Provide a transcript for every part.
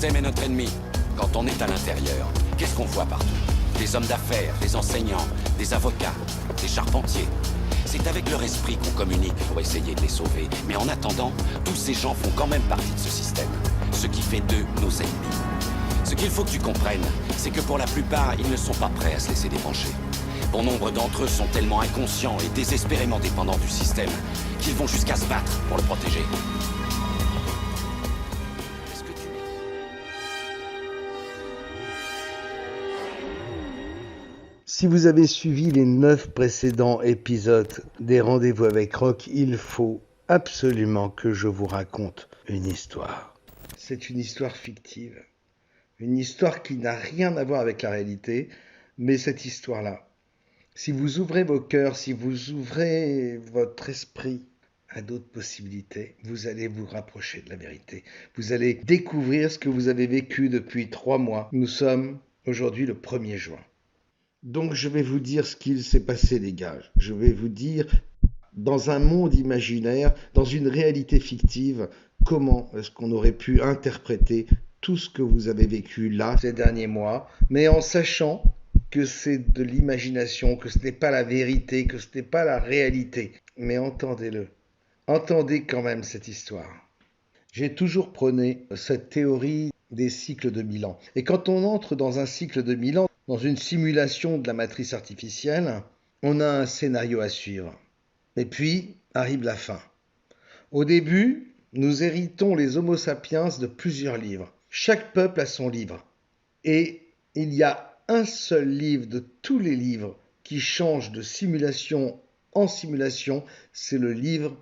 système est notre ennemi. Quand on est à l'intérieur, qu'est-ce qu'on voit partout? Des hommes d'affaires, des enseignants, des avocats, des charpentiers. C'est avec leur esprit qu'on communique pour essayer de les sauver. Mais en attendant, tous ces gens font quand même partie de ce système. Ce qui fait d'eux nos ennemis. Ce qu'il faut que tu comprennes, c'est que pour la plupart, ils ne sont pas prêts à se laisser débrancher. Bon nombre d'entre eux sont tellement inconscients et désespérément dépendants du système qu'ils vont jusqu'à se battre pour le protéger. Est-ce que tu... Si vous avez suivi les 9 précédents épisodes des Rendez-vous avec Rock, il faut absolument que je vous raconte une histoire. C'est une histoire fictive. Une histoire qui n'a rien à voir avec la réalité, mais cette histoire-là, si vous ouvrez vos cœurs, si vous ouvrez votre esprit à d'autres possibilités, vous allez vous rapprocher de la vérité. Vous allez découvrir ce que vous avez vécu depuis 3 mois. Nous sommes aujourd'hui le 1er juin. Donc je vais vous dire ce qu'il s'est passé, les gars. Je vais vous dire, dans un monde imaginaire, dans une réalité fictive, comment est-ce qu'on aurait pu interpréter tout ce que vous avez vécu là ces derniers mois, mais en sachant que c'est de l'imagination, que ce n'est pas la vérité, que ce n'est pas la réalité. Mais entendez-le. Entendez quand même cette histoire. J'ai toujours prôné cette théorie des cycles de 1000 ans. Et quand on entre dans un cycle de 1000 ans, dans une simulation de la matrice artificielle, on a un scénario à suivre. Et puis arrive la fin. Au début, nous héritons les Homo sapiens de plusieurs livres. Chaque peuple a son livre. Et il y a un seul livre de tous les livres qui change de simulation en simulation, c'est le livre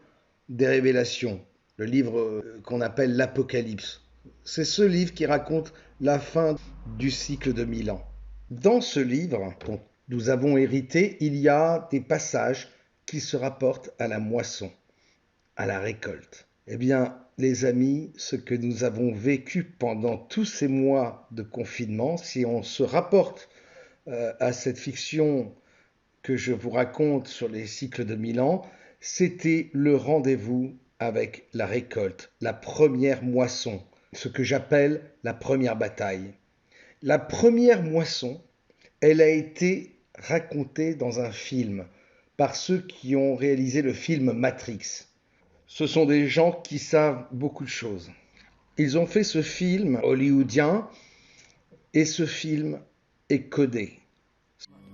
des révélations, le livre qu'on appelle l'Apocalypse. C'est ce livre qui raconte la fin du cycle de 1000 ans. Dans ce livre dont nous avons hérité, il y a des passages qui se rapportent à la moisson, à la récolte. Eh bien, les amis, ce que nous avons vécu pendant tous ces mois de confinement, si on se rapporte à cette fiction que je vous raconte sur les cycles de 1000 ans, c'était le rendez-vous avec la récolte, la première moisson, ce que j'appelle la première bataille. La première moisson, elle a été racontée dans un film par ceux qui ont réalisé le film Matrix. Ce sont des gens qui savent beaucoup de choses. Ils ont fait ce film hollywoodien et ce film est codé.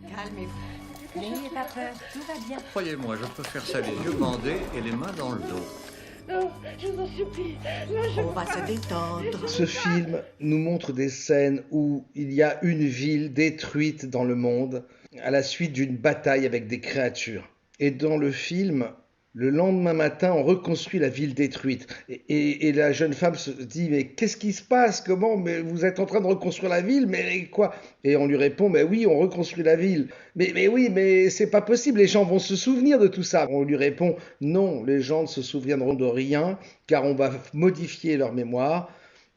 Calmez-vous. N'ayez pas peur, tout va bien. Croyez-moi, je préfère ça les yeux bandés et les mains dans le dos. Non, je vous en supplie. On va se détendre. Ce film nous montre des scènes où il y a une ville détruite dans le monde à la suite d'une bataille avec des créatures. Et dans le film, le lendemain matin, on reconstruit la ville détruite. Et la jeune femme se dit, mais qu'est-ce qui se passe? Comment? Mais vous êtes en train de reconstruire la ville? Mais quoi? Et on lui répond, mais oui, on reconstruit la ville. Mais oui, mais c'est pas possible, les gens vont se souvenir de tout ça. On lui répond, non, les gens ne se souviendront de rien, car on va modifier leur mémoire.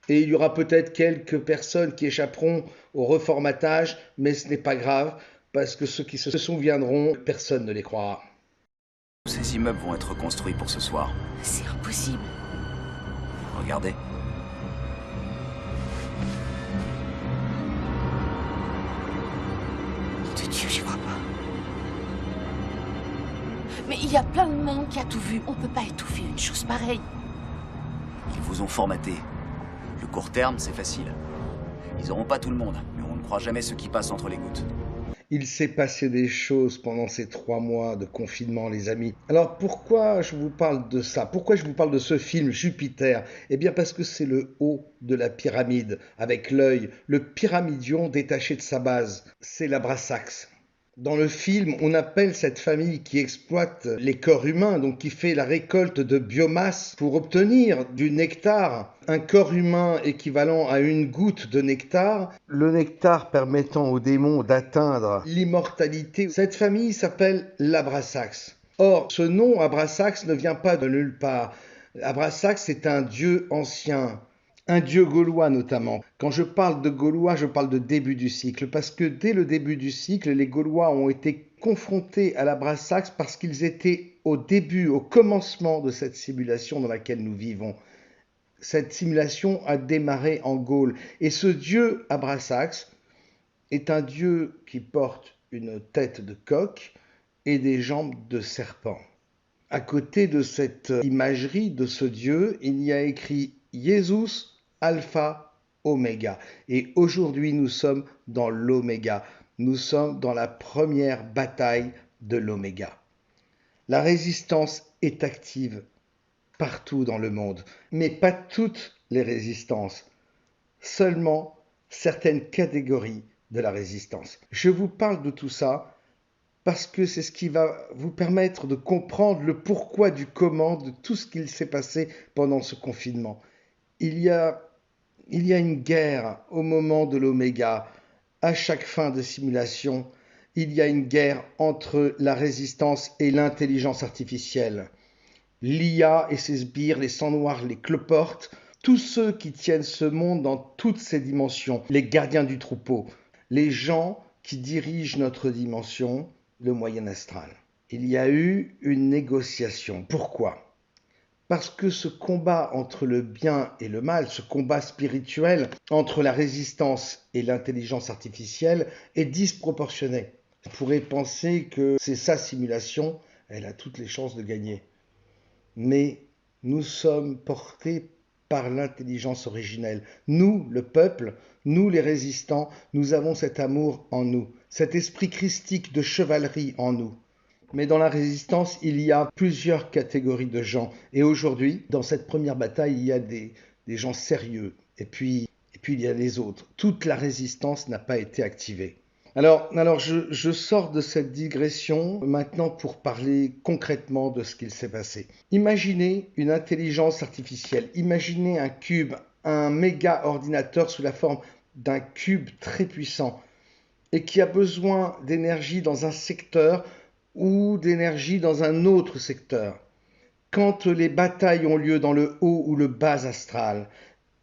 Et il y aura peut-être quelques personnes qui échapperont au reformatage, mais ce n'est pas grave, parce que ceux qui se souviendront, personne ne les croira. Ces immeubles vont être reconstruits pour ce soir. C'est impossible. Regardez. De Dieu, j'y crois pas. Mais il y a plein de monde qui a tout vu. On peut pas étouffer une chose pareille. Ils vous ont formaté. Le court terme, c'est facile. Ils n'auront pas tout le monde, mais on ne croit jamais ce qui passe entre les gouttes. Il s'est passé des choses pendant ces 3 mois de confinement, les amis. Alors pourquoi je vous parle de ça? Pourquoi je vous parle de ce film Jupiter? Eh bien parce que c'est le haut de la pyramide, avec l'œil, le pyramidion détaché de sa base. C'est l'Abrasax. Dans le film, on appelle cette famille qui exploite les corps humains, donc qui fait la récolte de biomasse pour obtenir du nectar, un corps humain équivalent à une goutte de nectar, le nectar permettant aux démons d'atteindre l'immortalité. Cette famille s'appelle l'Abrasax. Or, ce nom Abrasax ne vient pas de nulle part. Abrasax est un dieu ancien. Un dieu gaulois notamment. Quand je parle de Gaulois, je parle de début du cycle, parce que dès le début du cycle, les Gaulois ont été confrontés à l'Abrasax parce qu'ils étaient au début, au commencement de cette simulation dans laquelle nous vivons. Cette simulation a démarré en Gaule. Et ce dieu Abrasax est un dieu qui porte une tête de coq et des jambes de serpent. À côté de cette imagerie de ce dieu, il y a écrit Jesus Alpha Oméga. Et aujourd'hui, nous sommes dans l'Oméga. Nous sommes dans la première bataille de l'Oméga. La résistance est active partout dans le monde, mais pas toutes les résistances, seulement certaines catégories de la résistance. Je vous parle de tout ça parce que c'est ce qui va vous permettre de comprendre le pourquoi du comment de tout ce qu'il s'est passé pendant ce confinement. Il y a une guerre au moment de l'Oméga. À chaque fin de simulation, il y a une guerre entre la résistance et l'intelligence artificielle. L'IA et ses sbires, les sangs noirs, les cloportes, tous ceux qui tiennent ce monde dans toutes ses dimensions, les gardiens du troupeau, les gens qui dirigent notre dimension, le moyen astral. Il y a eu une négociation. Pourquoi ? Parce que ce combat entre le bien et le mal, ce combat spirituel entre la résistance et l'intelligence artificielle est disproportionné. On pourrait penser que c'est sa simulation, elle a toutes les chances de gagner. Mais nous sommes portés par l'intelligence originelle. Nous, le peuple, nous les résistants, nous avons cet amour en nous, cet esprit christique de chevalerie en nous. Mais dans la résistance, il y a plusieurs catégories de gens. Et aujourd'hui, dans cette première bataille, il y a des gens sérieux. Et puis il y a les autres. Toute la résistance n'a pas été activée. Alors je sors de cette digression maintenant pour parler concrètement de ce qu'il s'est passé. Imaginez une intelligence artificielle, imaginez un cube, un méga ordinateur sous la forme d'un cube très puissant et qui a besoin d'énergie dans un secteur ou d'énergie dans un autre secteur. Quand les batailles ont lieu dans le haut ou le bas astral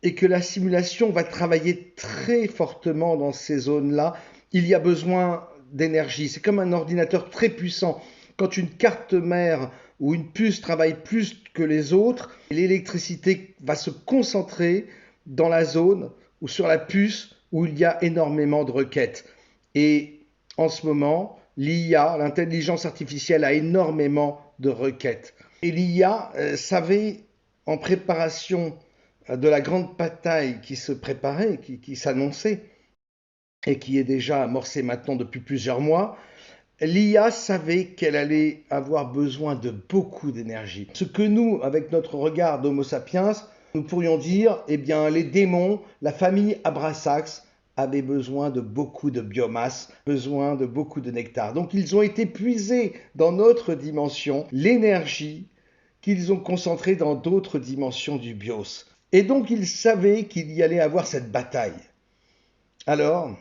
et que la simulation va travailler très fortement dans ces zones-là, il y a besoin d'énergie. C'est comme un ordinateur très puissant. Quand une carte mère ou une puce travaille plus que les autres, l'électricité va se concentrer dans la zone ou sur la puce où il y a énormément de requêtes. Et en ce moment, l'IA, l'intelligence artificielle, a énormément de requêtes. Et l'IA savait, en préparation de la grande bataille qui se préparait, qui s'annonçait, et qui est déjà amorcée maintenant depuis plusieurs mois, l'IA savait qu'elle allait avoir besoin de beaucoup d'énergie. Ce que nous, avec notre regard d'Homo sapiens, nous pourrions dire, eh bien, les démons, la famille Abrasax, avaient besoin de beaucoup de biomasse, besoin de beaucoup de nectar. Donc ils ont été puisés dans notre dimension l'énergie qu'ils ont concentrée dans d'autres dimensions du bios. Et donc ils savaient qu'il y allait avoir cette bataille. Alors,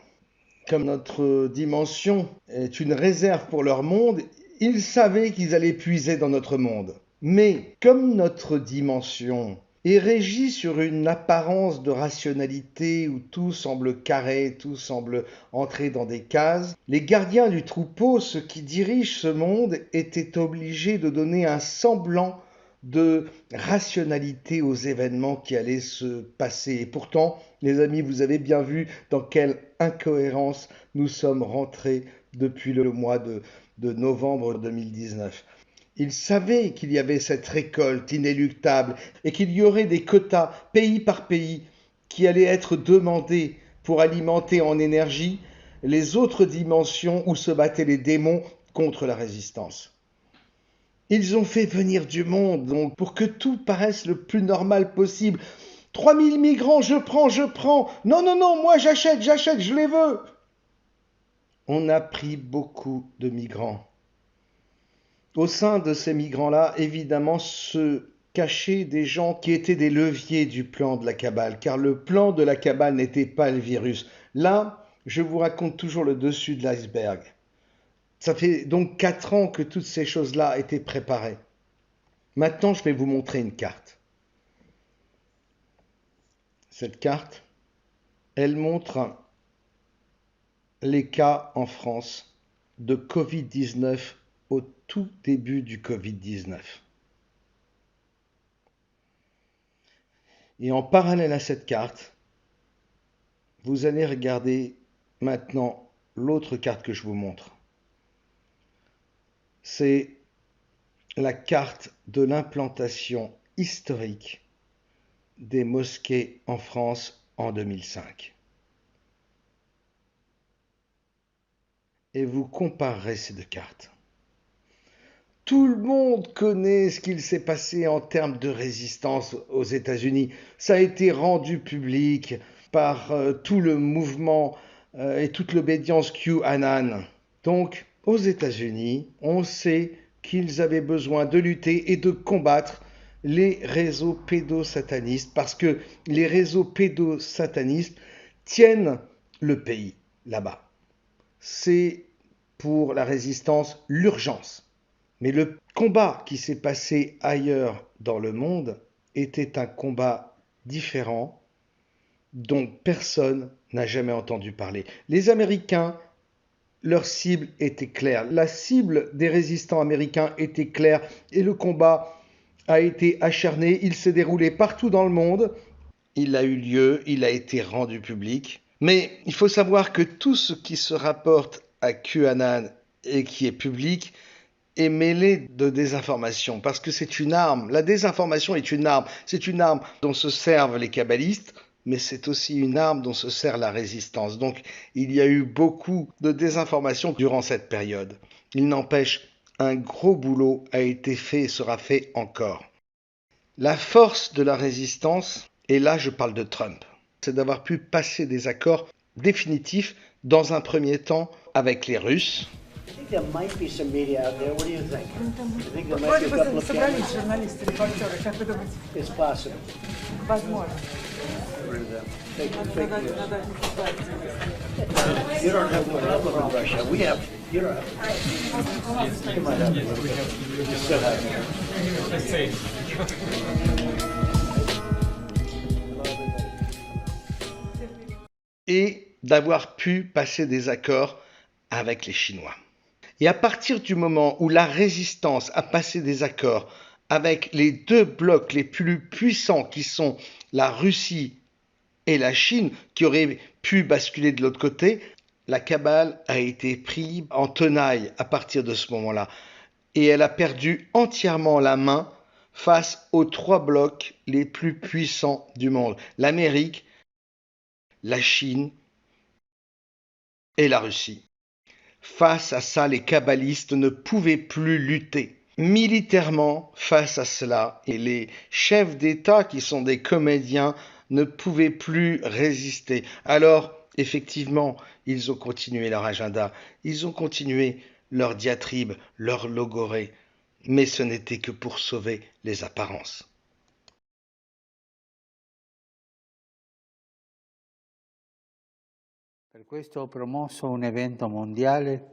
comme notre dimension est une réserve pour leur monde, ils savaient qu'ils allaient puiser dans notre monde. Mais comme notre dimension est régie sur une apparence de rationalité où tout semble carré, tout semble entrer dans des cases, les gardiens du troupeau, ceux qui dirigent ce monde, étaient obligés de donner un semblant de rationalité aux événements qui allaient se passer. Et pourtant, les amis, vous avez bien vu dans quelle incohérence nous sommes rentrés depuis le mois de novembre 2019. Ils savaient qu'il y avait cette récolte inéluctable et qu'il y aurait des quotas pays par pays qui allaient être demandés pour alimenter en énergie les autres dimensions où se battaient les démons contre la résistance. Ils ont fait venir du monde donc pour que tout paraisse le plus normal possible. 3000 migrants, je prends. Non, moi j'achète, je les veux. On a pris beaucoup de migrants. Au sein de ces migrants-là, évidemment, se cachaient des gens qui étaient des leviers du plan de la Kabbale, car le plan de la Kabbale n'était pas le virus. Là, je vous raconte toujours le dessus de l'iceberg. Ça fait donc 4 ans que toutes ces choses-là étaient préparées. Maintenant, je vais vous montrer une carte. Cette carte, elle montre les cas en France de Covid-19 au tout début du Covid-19. Et en parallèle à cette carte, vous allez regarder maintenant l'autre carte que je vous montre. C'est la carte de l'implantation historique des mosquées en France en 2005. Et vous comparerez ces deux cartes. Tout le monde connaît ce qu'il s'est passé en termes de résistance aux États-Unis. Ça a été rendu public par tout le mouvement et toute l'obédience QAnon. Donc, aux États-Unis, on sait qu'ils avaient besoin de lutter et de combattre les réseaux pédosatanistes parce que les réseaux pédosatanistes tiennent le pays là-bas. C'est pour la résistance l'urgence. Mais le combat qui s'est passé ailleurs dans le monde était un combat différent dont personne n'a jamais entendu parler. Les Américains, leur cible était claire. La cible des résistants américains était claire et le combat a été acharné. Il s'est déroulé partout dans le monde. Il a eu lieu, il a été rendu public. Mais il faut savoir que tout ce qui se rapporte à QAnon et qui est public est mêlé de désinformation, parce que c'est une arme. La désinformation est une arme. C'est une arme dont se servent les kabbalistes, mais c'est aussi une arme dont se sert la résistance. Donc, il y a eu beaucoup de désinformation durant cette période. Il n'empêche, un gros boulot a été fait et sera fait encore. La force de la résistance, et là je parle de Trump, c'est d'avoir pu passer des accords définitifs dans un premier temps avec les Russes. I think there might be some media out there. What do you think? You think there might be a couple of cameras? It's possible. You don't have a problem in Russia. We have. You don't have. You might have a little bit. Just sit out here. Et d'avoir pu passer des accords avec les Chinois. Et à partir du moment où la résistance a passé des accords avec les deux blocs les plus puissants qui sont la Russie et la Chine, qui auraient pu basculer de l'autre côté, la Kabbale a été prise en tenaille à partir de ce moment-là. Et elle a perdu entièrement la main face aux trois blocs les plus puissants du monde. L'Amérique, la Chine et la Russie. Face à ça, les kabbalistes ne pouvaient plus lutter. Militairement, face à cela, et les chefs d'État, qui sont des comédiens, ne pouvaient plus résister. Alors, effectivement, ils ont continué leur agenda, ils ont continué leur diatribe, leur logorée, mais ce n'était que pour sauver les apparences. Per questo ho promosso un evento mondiale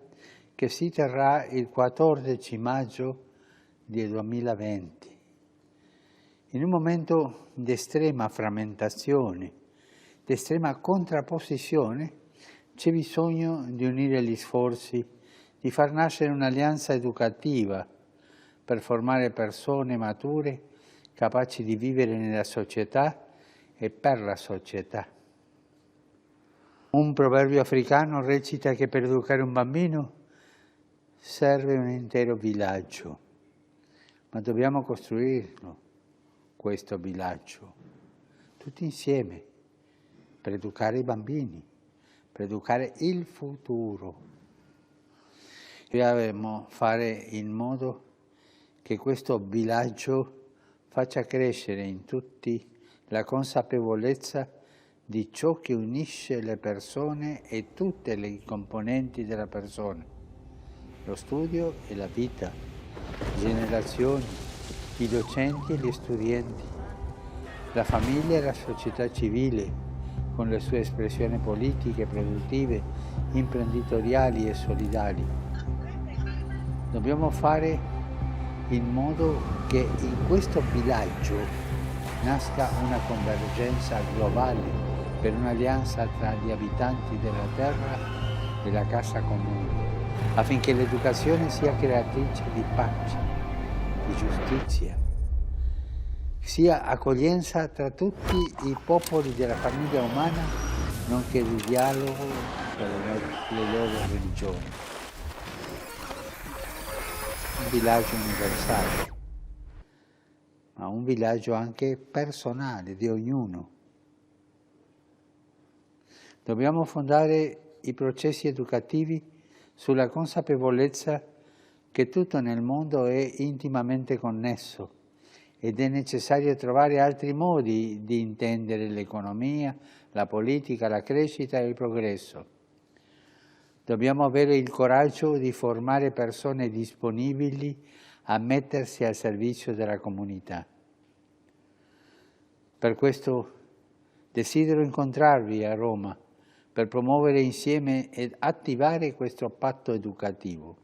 che si terrà il 14 maggio del 2020. In un momento di estrema frammentazione, di estrema contrapposizione, c'è bisogno di unire gli sforzi, di far nascere un'alleanza educativa per formare persone mature capaci di vivere nella società e per la società. Un proverbio africano recita che per educare un bambino serve un intero villaggio, ma dobbiamo costruirlo, questo villaggio, tutti insieme, per educare i bambini, per educare il futuro. Dobbiamo fare in modo che questo villaggio faccia crescere in tutti la consapevolezza di ciò che unisce le persone e tutte le componenti della persona, lo studio e la vita, le generazioni, i docenti e gli studenti, la famiglia e la società civile, con le sue espressioni politiche, produttive, imprenditoriali e solidali. Dobbiamo fare in modo che in questo villaggio nasca una convergenza globale per un'alleanza tra gli abitanti della terra e la casa comune, affinché l'educazione sia creatrice di pace, di giustizia, sia accoglienza tra tutti i popoli della famiglia umana, nonché di dialogo tra le loro religioni. Un villaggio universale, ma un villaggio anche personale di ognuno. Dobbiamo fondare i processi educativi sulla consapevolezza che tutto nel mondo è intimamente connesso ed è necessario trovare altri modi di intendere l'economia, la politica, la crescita e il progresso. Dobbiamo avere il coraggio di formare persone disponibili a mettersi al servizio della comunità. Per questo desidero incontrarvi a Roma per promuovere insieme ed attivare questo patto educativo.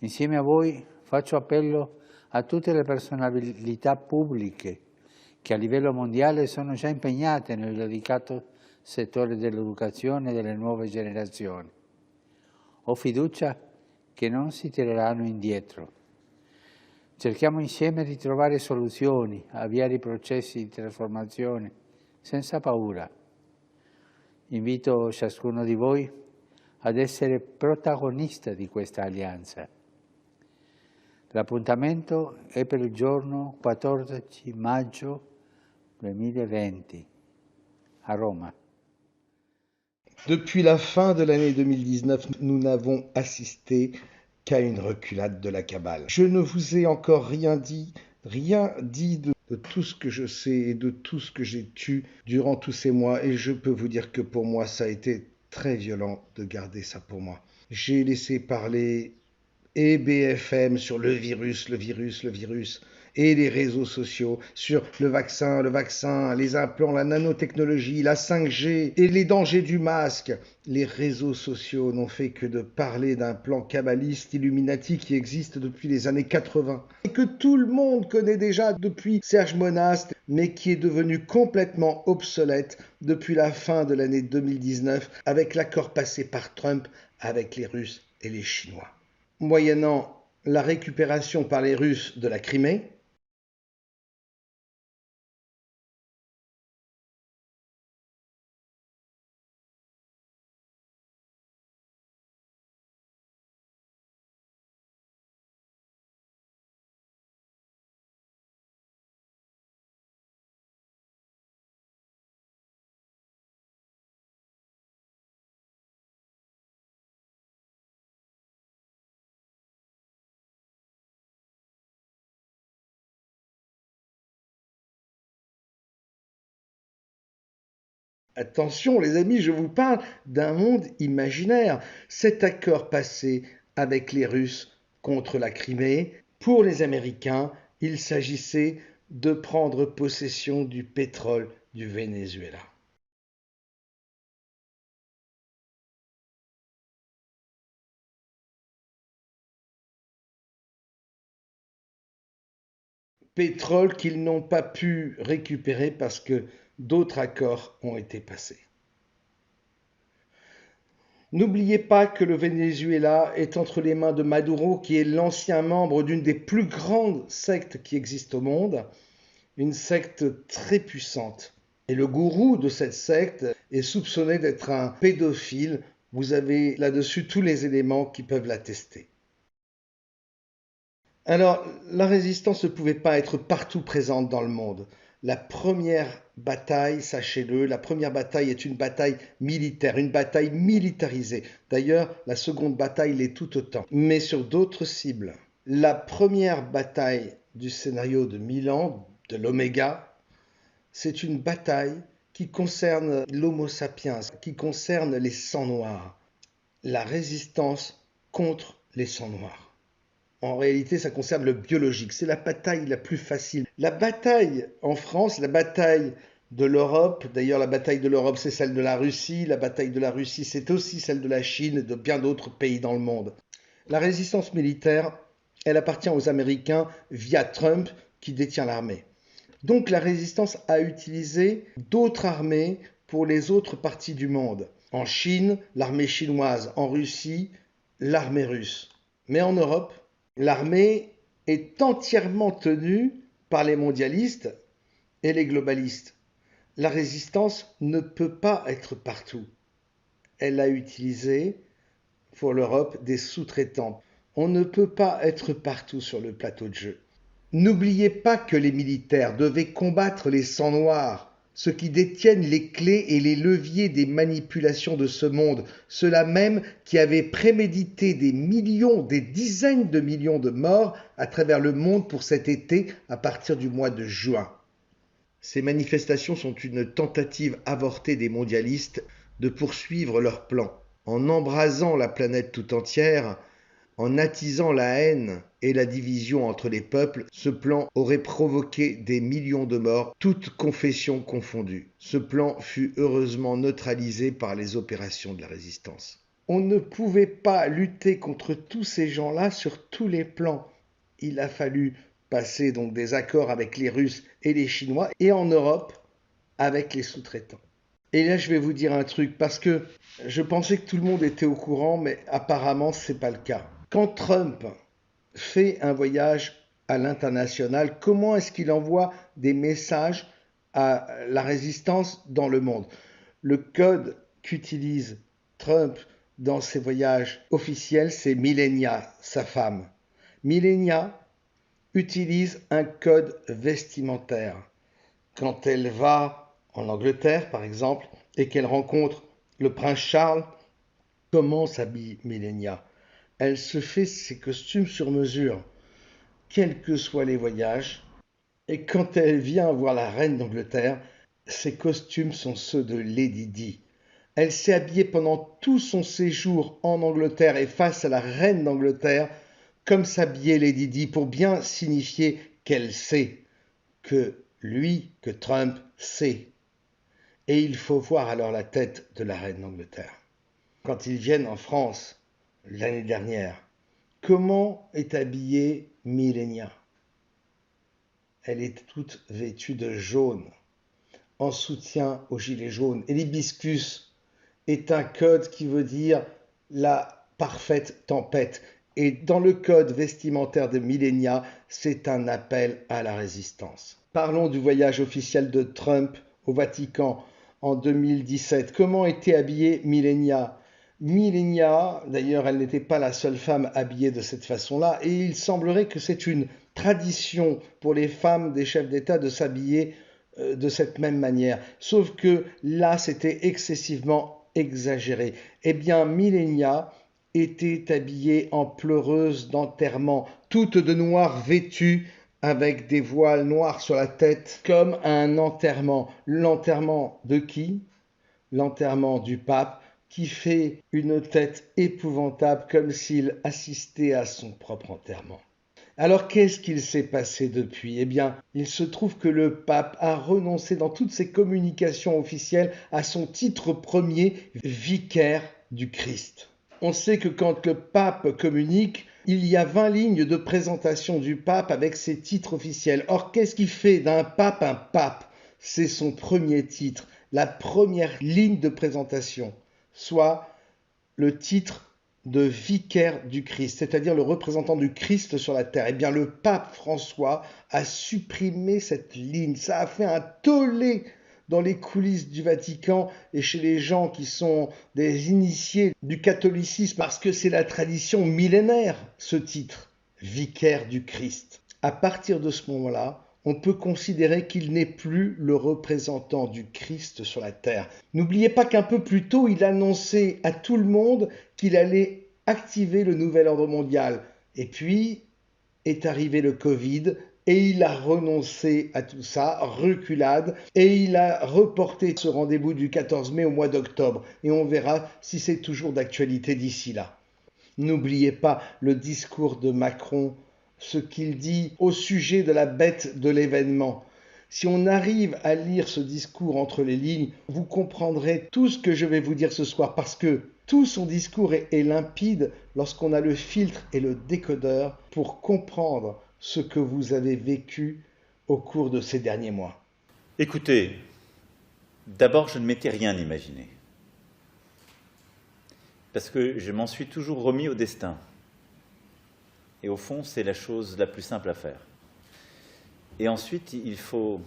Insieme a voi faccio appello a tutte le personalità pubbliche che a livello mondiale sono già impegnate nel delicato settore dell'educazione delle nuove generazioni. Ho fiducia che non si tireranno indietro. Cerchiamo insieme di trovare soluzioni, avviare i processi di trasformazione senza paura. Invito ciascuno di voi ad essere protagonista di questa alleanza. L'appuntamento è per il giorno 14 maggio 2020 à Rome. Depuis la fin de l'année 2019, nous n'avons assisté qu'à une reculade de la cabale. Je ne vous ai encore rien dit de tout ce que je sais et de tout ce que j'ai tu durant tous ces mois, et je peux vous dire que pour moi, ça a été très violent de garder ça pour moi. J'ai laissé parler et BFM sur le virus, et les réseaux sociaux sur le vaccin, les implants, la nanotechnologie, la 5G et les dangers du masque. Les réseaux sociaux n'ont fait que de parler d'un plan kabbaliste Illuminati qui existe depuis les années 80 et que tout le monde connaît déjà depuis Serge Monast, mais qui est devenu complètement obsolète depuis la fin de l'année 2019 avec l'accord passé par Trump avec les Russes et les Chinois. Moyennant la récupération par les Russes de la Crimée, attention les amis, je vous parle d'un monde imaginaire. Cet accord passé avec les Russes contre la Crimée, pour les Américains, il s'agissait de prendre possession du pétrole du Venezuela. Pétrole qu'ils n'ont pas pu récupérer parce que d'autres accords ont été passés. N'oubliez pas que le Venezuela est entre les mains de Maduro, qui est l'ancien membre d'une des plus grandes sectes qui existent au monde, une secte très puissante. Et le gourou de cette secte est soupçonné d'être un pédophile. Vous avez là-dessus tous les éléments qui peuvent l'attester. Alors, la résistance ne pouvait pas être partout présente dans le monde. La première bataille, sachez-le, la première bataille est une bataille militaire, une bataille militarisée. D'ailleurs, la seconde bataille l'est tout autant, mais sur d'autres cibles. La première bataille du scénario de Milan, de l'Oméga, c'est une bataille qui concerne l'Homo sapiens, qui concerne les sangs noirs. La résistance contre les sangs noirs. En réalité, ça concerne le biologique. C'est la bataille la plus facile. La bataille en France, la bataille de l'Europe, d'ailleurs la bataille de l'Europe, c'est celle de la Russie. La bataille de la Russie, c'est aussi celle de la Chine et de bien d'autres pays dans le monde. La résistance militaire, elle appartient aux Américains via Trump qui détient l'armée. Donc la résistance a utilisé d'autres armées pour les autres parties du monde. En Chine, l'armée chinoise. En Russie, l'armée russe. Mais en Europe, l'armée est entièrement tenue par les mondialistes et les globalistes. La résistance ne peut pas être partout. Elle a utilisé pour l'Europe des sous-traitants. On ne peut pas être partout sur le plateau de jeu. N'oubliez pas que les militaires devaient combattre les sangs noirs, ceux qui détiennent les clés et les leviers des manipulations de ce monde, ceux-là même qui avaient prémédité des millions, des dizaines de millions de morts à travers le monde pour cet été à partir du mois de juin. Ces manifestations sont une tentative avortée des mondialistes de poursuivre leur plan. En embrasant la planète tout entière, en attisant la haine et la division entre les peuples, ce plan aurait provoqué des millions de morts, toutes confessions confondues. Ce plan fut heureusement neutralisé par les opérations de la résistance. On ne pouvait pas lutter contre tous ces gens-là sur tous les plans. Il a fallu passer donc des accords avec les Russes et les Chinois, et en Europe, avec les sous-traitants. Et là, je vais vous dire un truc, parce que je pensais que tout le monde était au courant, mais apparemment, ce n'est pas le cas. Quand Trump fait un voyage à l'international, comment est-ce qu'il envoie des messages à la résistance dans le monde? Le code qu'utilise Trump dans ses voyages officiels, c'est Melania, sa femme. Melania utilise un code vestimentaire. Quand elle va en Angleterre, par exemple, et qu'elle rencontre le prince Charles, comment s'habille Melania? Elle se fait ses costumes sur mesure, quels que soient les voyages. Et quand elle vient voir la reine d'Angleterre, ses costumes sont ceux de Lady Di. Elle s'est habillée pendant tout son séjour en Angleterre et face à la reine d'Angleterre, comme s'habillait Lady Di, pour bien signifier qu'elle sait, que Trump sait. Et il faut voir alors la tête de la reine d'Angleterre. Quand ils viennent en France, l'année dernière, comment est habillée Melania? Elle est toute vêtue de jaune, en soutien aux gilets jaunes. Et l'hibiscus est un code qui veut dire la parfaite tempête. Et dans le code vestimentaire de Melania, c'est un appel à la résistance. Parlons du voyage officiel de Trump au Vatican en 2017. Comment était habillée Melania? Melania, d'ailleurs, elle n'était pas la seule femme habillée de cette façon-là, et il semblerait que c'est une tradition pour les femmes des chefs d'État de s'habiller de cette même manière. Sauf que là, c'était excessivement exagéré. Eh bien, Melania était habillée en pleureuse d'enterrement, toute de noir vêtue, avec des voiles noirs sur la tête, comme un enterrement. L'enterrement de qui? L'enterrement du pape, qui fait une tête épouvantable, comme s'il assistait à son propre enterrement. Alors qu'est-ce qu'il s'est passé depuis? Eh bien, il se trouve que le pape a renoncé dans toutes ses communications officielles à son titre premier, vicaire du Christ. On sait que quand le pape communique, il y a 20 lignes de présentation du pape avec ses titres officiels. Or, qu'est-ce qui fait d'un pape un pape? C'est son premier titre, la première ligne de présentation, soit le titre de vicaire du Christ, c'est-à-dire le représentant du Christ sur la terre. Eh bien, le pape François a supprimé cette ligne. Ça a fait un tollé dans les coulisses du Vatican et chez les gens qui sont des initiés du catholicisme, parce que c'est la tradition millénaire, ce titre, vicaire du Christ. À partir de ce moment-là, on peut considérer qu'il n'est plus le représentant du Christ sur la terre. N'oubliez pas qu'un peu plus tôt, il annonçait à tout le monde qu'il allait activer le nouvel ordre mondial. Et puis est arrivé le Covid et il a renoncé à tout ça, reculade, et il a reporté ce rendez-vous du 14 mai au mois d'octobre. Et on verra si c'est toujours d'actualité d'ici là. N'oubliez pas le discours de Macron, ce qu'il dit au sujet de la bête de l'événement. Si on arrive à lire ce discours entre les lignes, vous comprendrez tout ce que je vais vous dire ce soir, parce que tout son discours est limpide lorsqu'on a le filtre et le décodeur pour comprendre ce que vous avez vécu au cours de ces derniers mois. Écoutez, d'abord, je ne m'étais rien imaginé, parce que je m'en suis toujours remis au destin. Et au fond, c'est la chose la plus simple à faire. Et ensuite, il faut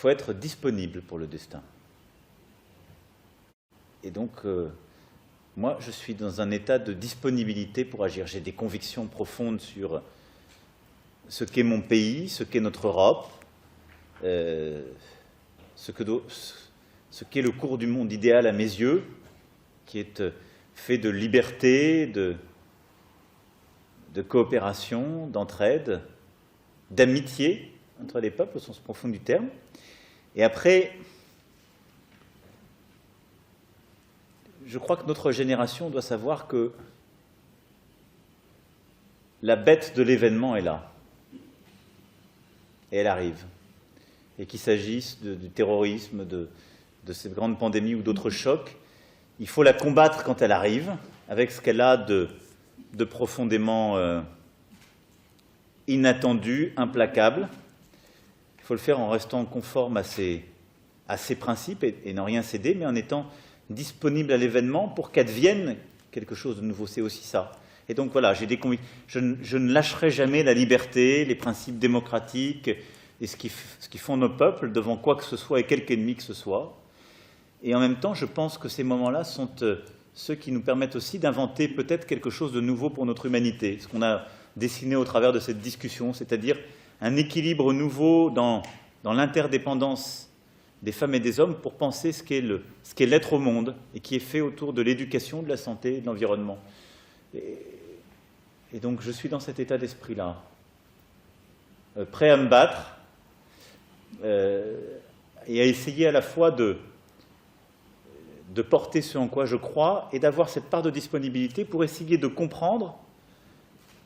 être disponible pour le destin. Et donc, moi, je suis dans un état de disponibilité pour agir. J'ai des convictions profondes sur ce qu'est mon pays, ce qu'est notre Europe, ce qu'est le cours du monde idéal à mes yeux, qui est fait de liberté, de coopération, d'entraide, d'amitié entre les peuples au sens profond du terme. Et après, je crois que notre génération doit savoir que la bête de l'événement est là. Et elle arrive. Et qu'il s'agisse du terrorisme, de cette grande pandémie ou d'autres chocs, il faut la combattre quand elle arrive, avec ce qu'elle a de profondément inattendu, implacable. Il faut le faire en restant conforme à ses principes et n'en rien céder, mais en étant disponible à l'événement pour qu'advienne quelque chose de nouveau. C'est aussi ça. Et donc voilà, j'ai des convictions. Je ne lâcherai jamais la liberté, les principes démocratiques et ce qui font nos peuples devant quoi que ce soit et quelque ennemi que ce soit. Et en même temps, je pense que ces moments-là sont ceux qui nous permettent aussi d'inventer peut-être quelque chose de nouveau pour notre humanité. Ce qu'on a dessiné au travers de cette discussion, c'est-à-dire un équilibre nouveau dans l'interdépendance des femmes et des hommes pour penser ce qu'est l'être au monde et qui est fait autour de l'éducation, de la santé et de l'environnement. Et donc je suis dans cet état d'esprit-là, prêt à me battre et à essayer à la fois de porter ce en quoi je crois et d'avoir cette part de disponibilité pour essayer de comprendre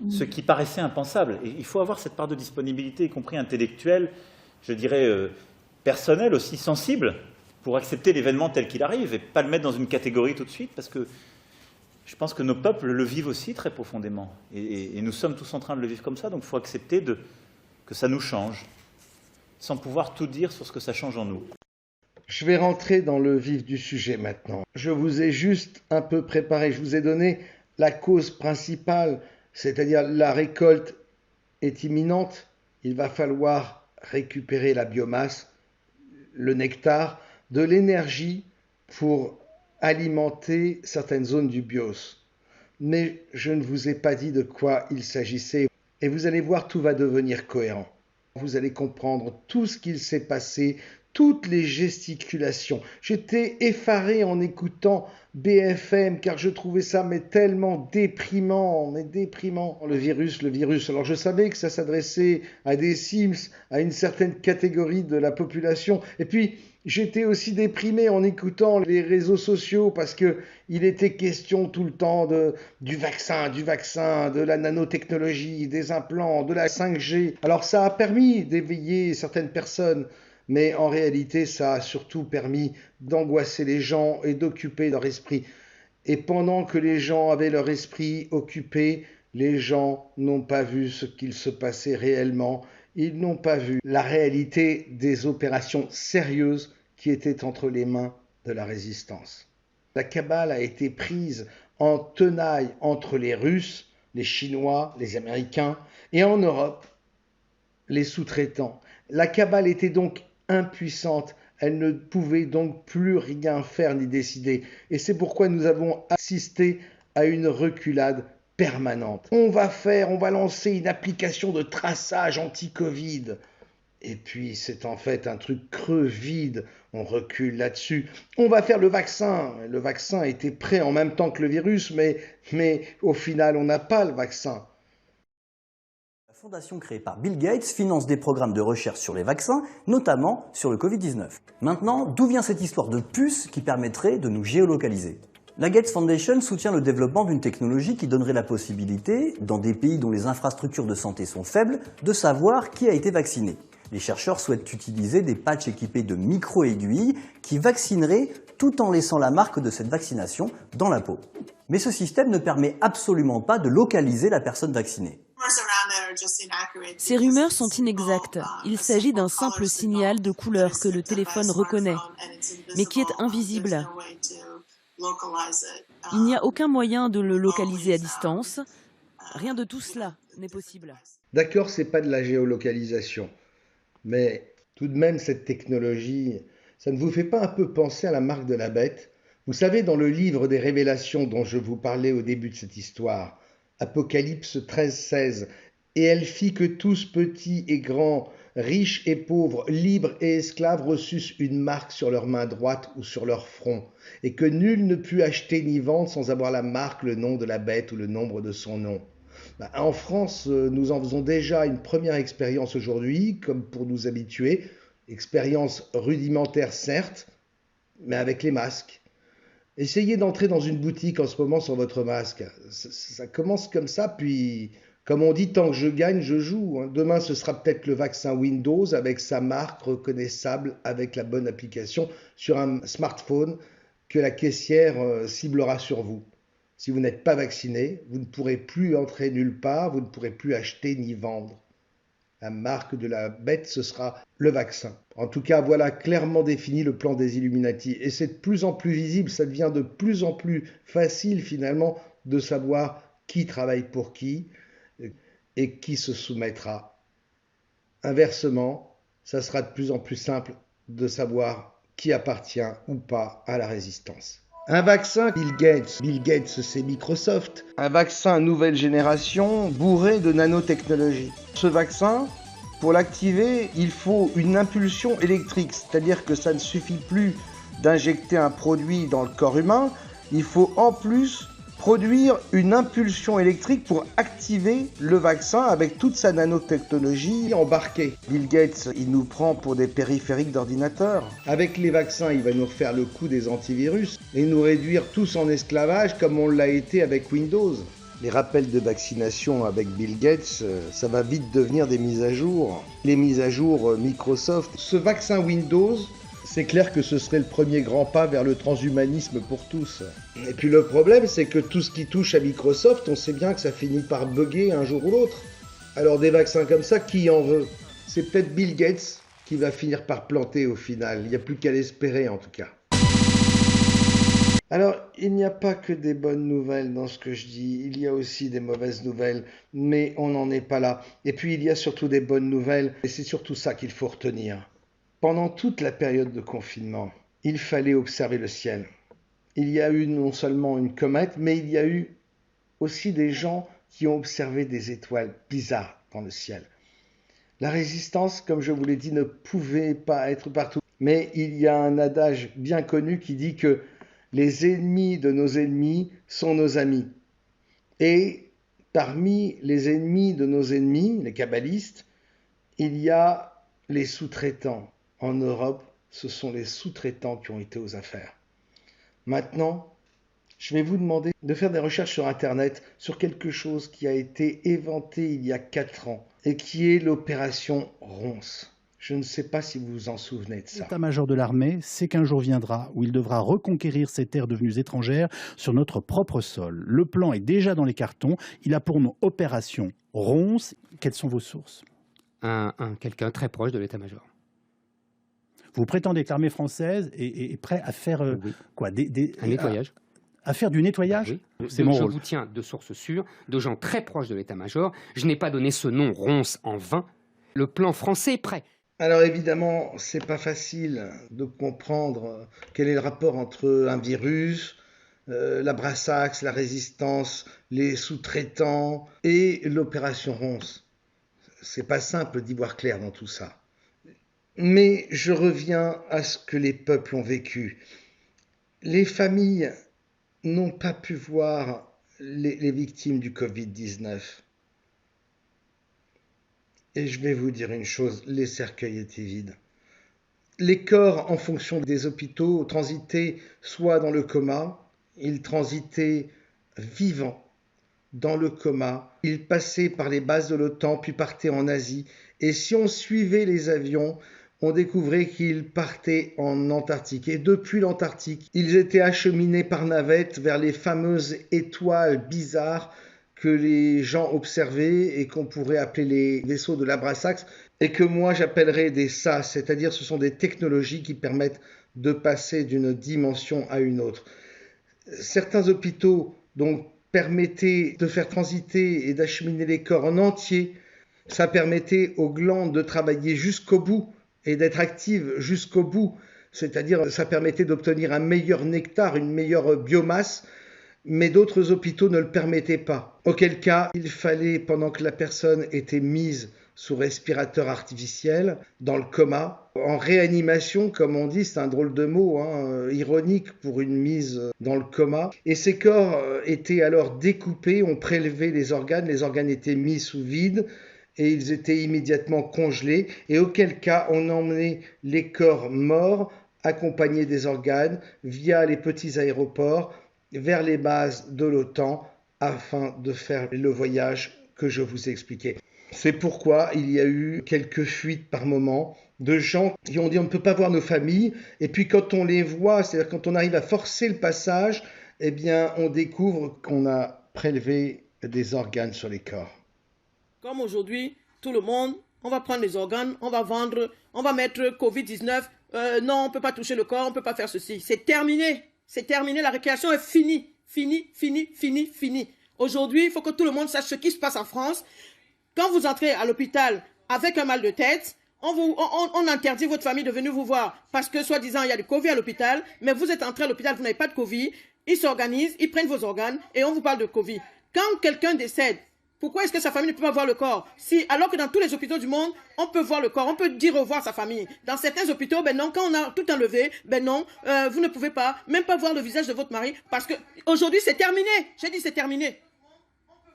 ce qui paraissait impensable. Et il faut avoir cette part de disponibilité, y compris intellectuelle, je dirais personnelle, aussi sensible, pour accepter l'événement tel qu'il arrive et pas le mettre dans une catégorie tout de suite, parce que je pense que nos peuples le vivent aussi très profondément. Et nous sommes tous en train de le vivre comme ça, donc il faut accepter que ça nous change, sans pouvoir tout dire sur ce que ça change en nous. Je vais rentrer dans le vif du sujet maintenant. Je vous ai juste un peu préparé, je vous ai donné la cause principale, c'est-à-dire la récolte est imminente, il va falloir récupérer la biomasse, le nectar, de l'énergie pour alimenter certaines zones du BIOS. Mais je ne vous ai pas dit de quoi il s'agissait et vous allez voir, tout va devenir cohérent. Vous allez comprendre tout ce qu'il s'est passé, toutes les gesticulations. J'étais effaré en écoutant BFM car je trouvais ça tellement déprimant, Le virus. Alors je savais que ça s'adressait à des Sims, à une certaine catégorie de la population. Et puis j'étais aussi déprimé en écoutant les réseaux sociaux parce que il était question tout le temps du vaccin, de la nanotechnologie, des implants, de la 5G. Alors ça a permis d'éveiller certaines personnes. Mais en réalité, ça a surtout permis d'angoisser les gens et d'occuper leur esprit. Et pendant que les gens avaient leur esprit occupé, les gens n'ont pas vu ce qu'il se passait réellement. Ils n'ont pas vu la réalité des opérations sérieuses qui étaient entre les mains de la résistance. La cabale a été prise en tenaille entre les Russes, les Chinois, les Américains et en Europe, les sous-traitants. La cabale était donc impuissante, elle ne pouvait donc plus rien faire ni décider. Et c'est pourquoi nous avons assisté à une reculade permanente. On va lancer une application de traçage anti-Covid. Et puis c'est en fait un truc creux vide, on recule là-dessus. On va faire le vaccin. Le vaccin était prêt en même temps que le virus, mais au final on n'a pas le vaccin. La fondation créée par Bill Gates finance des programmes de recherche sur les vaccins, notamment sur le Covid-19. Maintenant, d'où vient cette histoire de puce qui permettrait de nous géolocaliser ? La Gates Foundation soutient le développement d'une technologie qui donnerait la possibilité, dans des pays dont les infrastructures de santé sont faibles, de savoir qui a été vacciné. Les chercheurs souhaitent utiliser des patchs équipés de micro-aiguilles qui vaccineraient tout en laissant la marque de cette vaccination dans la peau. Mais ce système ne permet absolument pas de localiser la personne vaccinée. Ces rumeurs sont inexactes. Il s'agit d'un simple signal de couleur que le téléphone reconnaît, mais qui est invisible. Il n'y a aucun moyen de le localiser à distance. Rien de tout cela n'est possible. D'accord, c'est pas de la géolocalisation, mais tout de même, cette technologie, ça ne vous fait pas un peu penser à la marque de la bête? Vous savez, dans le livre des Révélations dont je vous parlais au début de cette histoire, Apocalypse 13-16, et elle fit que tous, petits et grands, riches et pauvres, libres et esclaves, reçussent une marque sur leur main droite ou sur leur front, et que nul ne put acheter ni vendre sans avoir la marque, le nom de la bête ou le nombre de son nom. En France, nous en faisons déjà une première expérience aujourd'hui, comme pour nous habituer. Expérience rudimentaire, certes, mais avec les masques. Essayez d'entrer dans une boutique en ce moment sans votre masque. Ça commence comme ça, puis, comme on dit, tant que je gagne, je joue. Demain, ce sera peut-être le vaccin Windows avec sa marque reconnaissable avec la bonne application sur un smartphone que la caissière ciblera sur vous. Si vous n'êtes pas vacciné, vous ne pourrez plus entrer nulle part, vous ne pourrez plus acheter ni vendre. La marque de la bête, ce sera le vaccin. En tout cas, voilà clairement défini le plan des Illuminati. Et c'est de plus en plus visible, ça devient de plus en plus facile finalement de savoir qui travaille pour qui et qui se soumettra. Inversement, ça sera de plus en plus simple de savoir qui appartient ou pas à la résistance. Un vaccin, Bill Gates. Bill Gates, c'est Microsoft. Un vaccin nouvelle génération bourré de nanotechnologie. Ce vaccin, pour l'activer, il faut une impulsion électrique. C'est-à-dire que ça ne suffit plus d'injecter un produit dans le corps humain. Il faut en plus produire une impulsion électrique pour activer le vaccin avec toute sa nanotechnologie embarquée. Bill Gates, il nous prend pour des périphériques d'ordinateur. Avec les vaccins, il va nous refaire le coup des antivirus et nous réduire tous en esclavage comme on l'a été avec Windows. Les rappels de vaccination avec Bill Gates, ça va vite devenir des mises à jour. Les mises à jour Microsoft. Ce vaccin Windows, c'est clair que ce serait le premier grand pas vers le transhumanisme pour tous. Et puis le problème, c'est que tout ce qui touche à Microsoft, on sait bien que ça finit par bugger un jour ou l'autre. Alors des vaccins comme ça, qui en veut? C'est peut-être Bill Gates qui va finir par planter au final. Il n'y a plus qu'à l'espérer en tout cas. Alors, il n'y a pas que des bonnes nouvelles dans ce que je dis, il y a aussi des mauvaises nouvelles, mais on n'en est pas là. Et puis il y a surtout des bonnes nouvelles, et c'est surtout ça qu'il faut retenir. Pendant toute la période de confinement, il fallait observer le ciel. Il y a eu non seulement une comète, mais il y a eu aussi des gens qui ont observé des étoiles bizarres dans le ciel. La résistance, comme je vous l'ai dit, ne pouvait pas être partout. Mais il y a un adage bien connu qui dit que les ennemis de nos ennemis sont nos amis. Et parmi les ennemis de nos ennemis, les kabbalistes, il y a les sous-traitants. En Europe, ce sont les sous-traitants qui ont été aux affaires. Maintenant, je vais vous demander de faire des recherches sur Internet sur quelque chose qui a été éventé il y a 4 ans et qui est l'opération Ronce. Je ne sais pas si vous vous en souvenez de ça. L'état-major de l'armée sait qu'un jour viendra où il devra reconquérir ces terres devenues étrangères sur notre propre sol. Le plan est déjà dans les cartons. Il a pour nom Opération Ronce. Quelles sont vos sources? Quelqu'un très proche de l'état-major. Vous prétendez que l'armée française est prête à faire quoi un nettoyage. À faire du nettoyage? Oui. C'est mon rôle. Je vous tiens de sources sûres, de gens très proches de l'état-major. Je n'ai pas donné ce nom Ronce en vain. Le plan français est prêt. Alors évidemment, c'est pas facile de comprendre quel est le rapport entre un virus, la Brassax, la résistance, les sous-traitants et l'opération Ronce. C'est pas simple d'y voir clair dans tout ça. Mais je reviens à ce que les peuples ont vécu. Les familles n'ont pas pu voir les victimes du Covid-19. Et je vais vous dire une chose, les cercueils étaient vides. Les corps, en fonction des hôpitaux, transitaient soit dans le coma, ils transitaient vivants dans le coma, ils passaient par les bases de l'OTAN, puis partaient en Asie. Et si on suivait les avions, on découvrait qu'ils partaient en Antarctique. Et depuis l'Antarctique, ils étaient acheminés par navette vers les fameuses étoiles bizarres que les gens observaient et qu'on pourrait appeler les vaisseaux de l'Abrasax et que moi j'appellerais des SAS, c'est-à-dire ce sont des technologies qui permettent de passer d'une dimension à une autre. Certains hôpitaux donc permettaient de faire transiter et d'acheminer les corps en entier Ça permettait aux glandes de travailler jusqu'au bout et d'être actives jusqu'au bout. C'est-à-dire, ça permettait d'obtenir un meilleur nectar, une meilleure biomasse, mais d'autres hôpitaux ne le permettaient pas. Auquel cas, il fallait, pendant que la personne était mise sous respirateur artificiel, dans le coma, en réanimation, comme on dit, c'est un drôle de mot, ironique pour une mise dans le coma. Et ces corps étaient alors découpés, on prélevait les organes étaient mis sous vide, et ils étaient immédiatement congelés, et auquel cas on emmenait les corps morts, accompagnés des organes, via les petits aéroports, vers les bases de l'OTAN, afin de faire le voyage que je vous ai expliqué. C'est pourquoi il y a eu quelques fuites par moment de gens qui ont dit on ne peut pas voir nos familles, et puis quand on les voit, c'est-à-dire quand on arrive à forcer le passage, eh bien on découvre qu'on a prélevé des organes sur les corps. Comme aujourd'hui, tout le monde, on va prendre les organes, on va vendre, on va mettre Covid-19, non, on ne peut pas toucher le corps, on ne peut pas faire ceci. C'est terminé, la récréation est finie, fini. Aujourd'hui, il faut que tout le monde sache ce qui se passe en France. Quand vous entrez à l'hôpital avec un mal de tête, on interdit votre famille de venir vous voir parce que, soi-disant, il y a du Covid à l'hôpital, mais vous êtes entré à l'hôpital, vous n'avez pas de Covid, ils s'organisent, ils prennent vos organes et on vous parle de Covid. Quand quelqu'un décède, pourquoi est-ce que sa famille ne peut pas voir le corps? Alors que dans tous les hôpitaux du monde, on peut voir le corps, on peut dire au revoir à sa famille. Dans certains hôpitaux, ben non, quand on a tout enlevé, ben non, vous ne pouvez pas, même pas voir le visage de votre mari, parce que aujourd'hui c'est terminé. J'ai dit c'est terminé.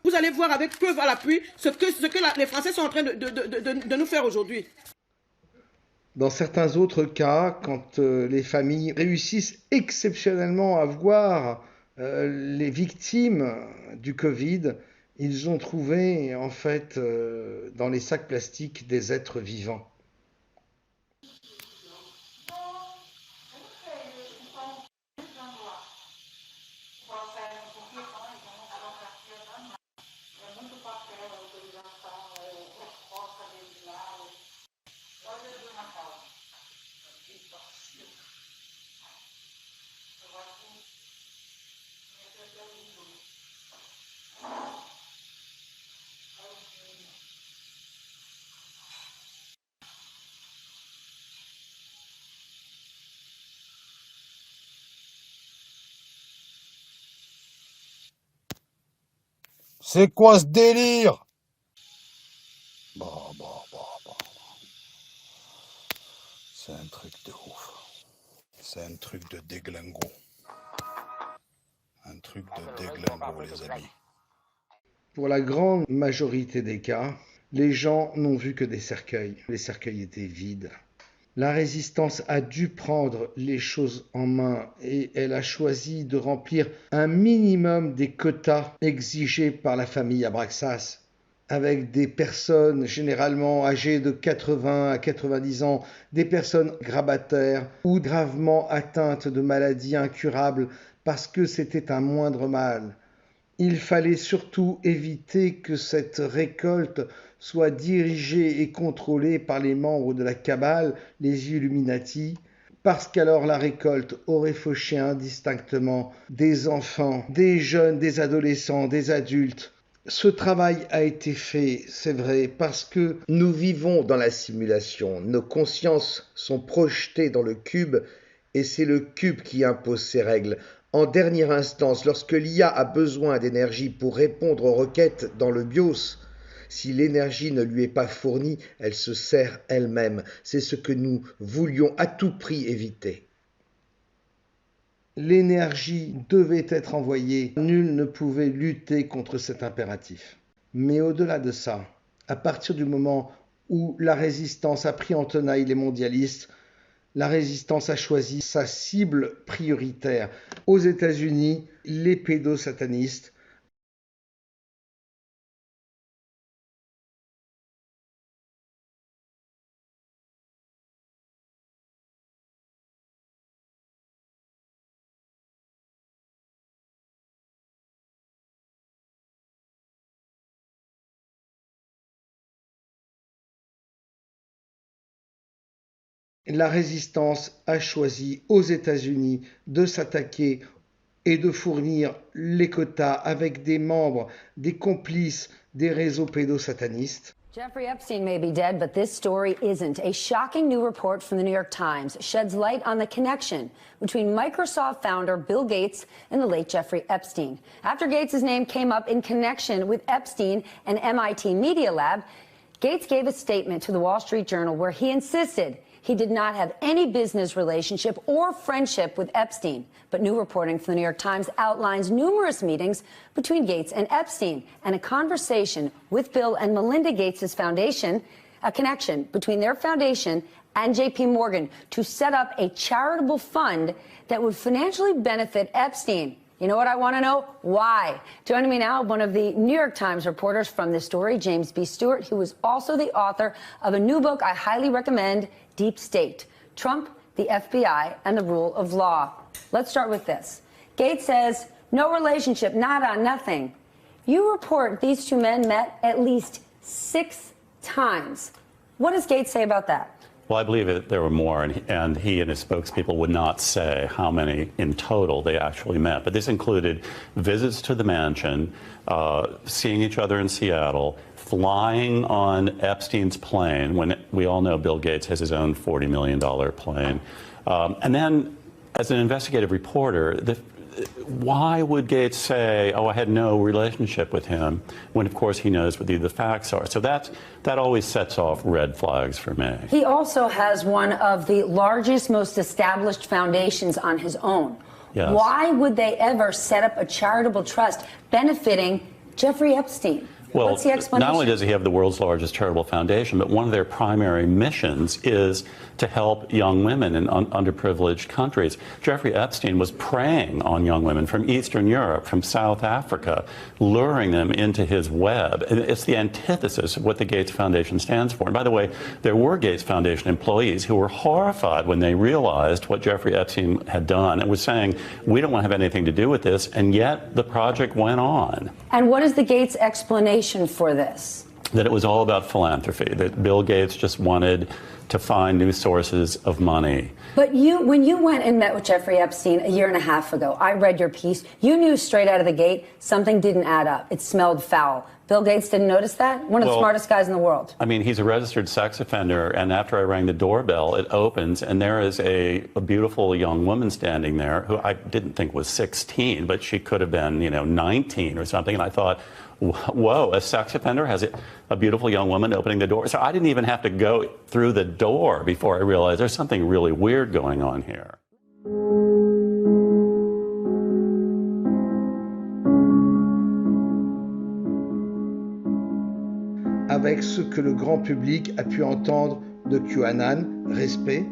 Vous allez voir avec preuve à l'appui ce que les Français sont en train de nous faire aujourd'hui. Dans certains autres cas, quand les familles réussissent exceptionnellement à voir les victimes du Covid, ils ont trouvé en fait dans les sacs plastiques des êtres vivants. C'est quoi ce délire? Bon. C'est un truc de ouf. C'est un truc de déglingo. Un truc de déglingo, les amis. Pour la grande majorité des cas, les gens n'ont vu que des cercueils. Les cercueils étaient vides. La résistance a dû prendre les choses en main et elle a choisi de remplir un minimum des quotas exigés par la famille Abraxas, avec des personnes généralement âgées de 80 à 90 ans, des personnes grabataires ou gravement atteintes de maladies incurables parce que c'était un moindre mal. Il fallait surtout éviter que cette récolte soit dirigée et contrôlée par les membres de la cabale, les Illuminati, parce qu'alors la récolte aurait fauché indistinctement des enfants, des jeunes, des adolescents, des adultes. Ce travail a été fait, c'est vrai, parce que nous vivons dans la simulation, nos consciences sont projetées dans le cube et c'est le cube qui impose ses règles. En dernière instance, lorsque l'IA a besoin d'énergie pour répondre aux requêtes dans le BIOS, si l'énergie ne lui est pas fournie, elle se sert elle-même. C'est ce que nous voulions à tout prix éviter. L'énergie devait être envoyée. Nul ne pouvait lutter contre cet impératif. Mais au-delà de ça, à partir du moment où la résistance a pris en tenaille les mondialistes, la résistance a choisi sa cible prioritaire. Aux États-Unis, les pédosatanistes. La résistance a choisi aux États-Unis de s'attaquer et de fournir les quotas avec des membres, des complices des réseaux pédosatanistes. Jeffrey Epstein may be dead, but this story isn't. A shocking new report from the New York Times sheds light on the connection between Microsoft founder Bill Gates and the late Jeffrey Epstein. After Gates' name came up in connection with Epstein and MIT Media Lab, Gates gave a statement to the Wall Street Journal where he insisted he did not have any business relationship or friendship with Epstein. But new reporting from the New York Times outlines numerous meetings between Gates and Epstein and a conversation with Bill and Melinda Gates' foundation, a connection between their foundation and JP Morgan to set up a charitable fund that would financially benefit Epstein. You know what I want to know? Why? Joining me now, one of the New York Times reporters from this story, James B. Stewart, who is also the author of a new book I highly recommend, Deep State, Trump, the FBI, and the Rule of Law. Let's start with this. Gates says, no relationship, nada, nothing. You report these two men met at least 6 times. What does Gates say about that? Well, I believe that there were more, and he and his spokespeople would not say how many in total they actually met. But this included visits to the mansion, seeing each other in Seattle, flying on Epstein's plane, when we all know Bill Gates has his own $40 million plane. And then, as an investigative reporter, why would Gates say, oh, I had no relationship with him, when, of course, he knows what the facts are? So that always sets off red flags for me. He also has one of the largest, most established foundations on his own. Yes. Why would they ever set up a charitable trust benefiting Jeffrey Epstein? Well, what's the explanation? Not only does he have the world's largest charitable foundation, but one of their primary missions is to help young women in underprivileged countries. Jeffrey Epstein was preying on young women from Eastern Europe, from South Africa, luring them into his web. And it's the antithesis of what the Gates Foundation stands for. And by the way, there were Gates Foundation employees who were horrified when they realized what Jeffrey Epstein had done and was saying, we don't want to have anything to do with this, and yet the project went on. And what is the Gates explanation for this? That it was all about philanthropy, that Bill Gates just wanted to find new sources of money. But when you went and met with Jeffrey Epstein a year and a half ago, I read your piece, you knew straight out of the gate something didn't add up. It smelled foul. Bill Gates didn't notice that? One of the smartest guys in the world. I mean, he's a registered sex offender, and after I rang the doorbell, it opens, and there is a beautiful young woman standing there who I didn't think was 16, but she could have been, 19 or something, and I thought, whoa, a sex offender has a beautiful young woman opening the door. So I didn't even have to go through the door before I realized there's something really weird going on here. Avec ce que le grand public a pu entendre de QAnon, respect,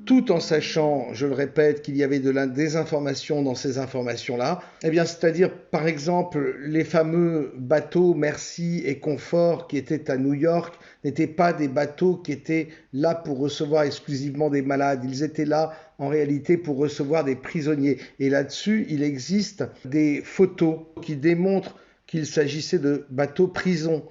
tout en sachant, je le répète, qu'il y avait de la désinformation dans ces informations-là, eh bien, c'est-à-dire, par exemple, les fameux bateaux Merci et Confort qui étaient à New York n'étaient pas des bateaux qui étaient là pour recevoir exclusivement des malades. Ils étaient là, en réalité, pour recevoir des prisonniers. Et là-dessus, il existe des photos qui démontrent qu'il s'agissait de bateaux prisons.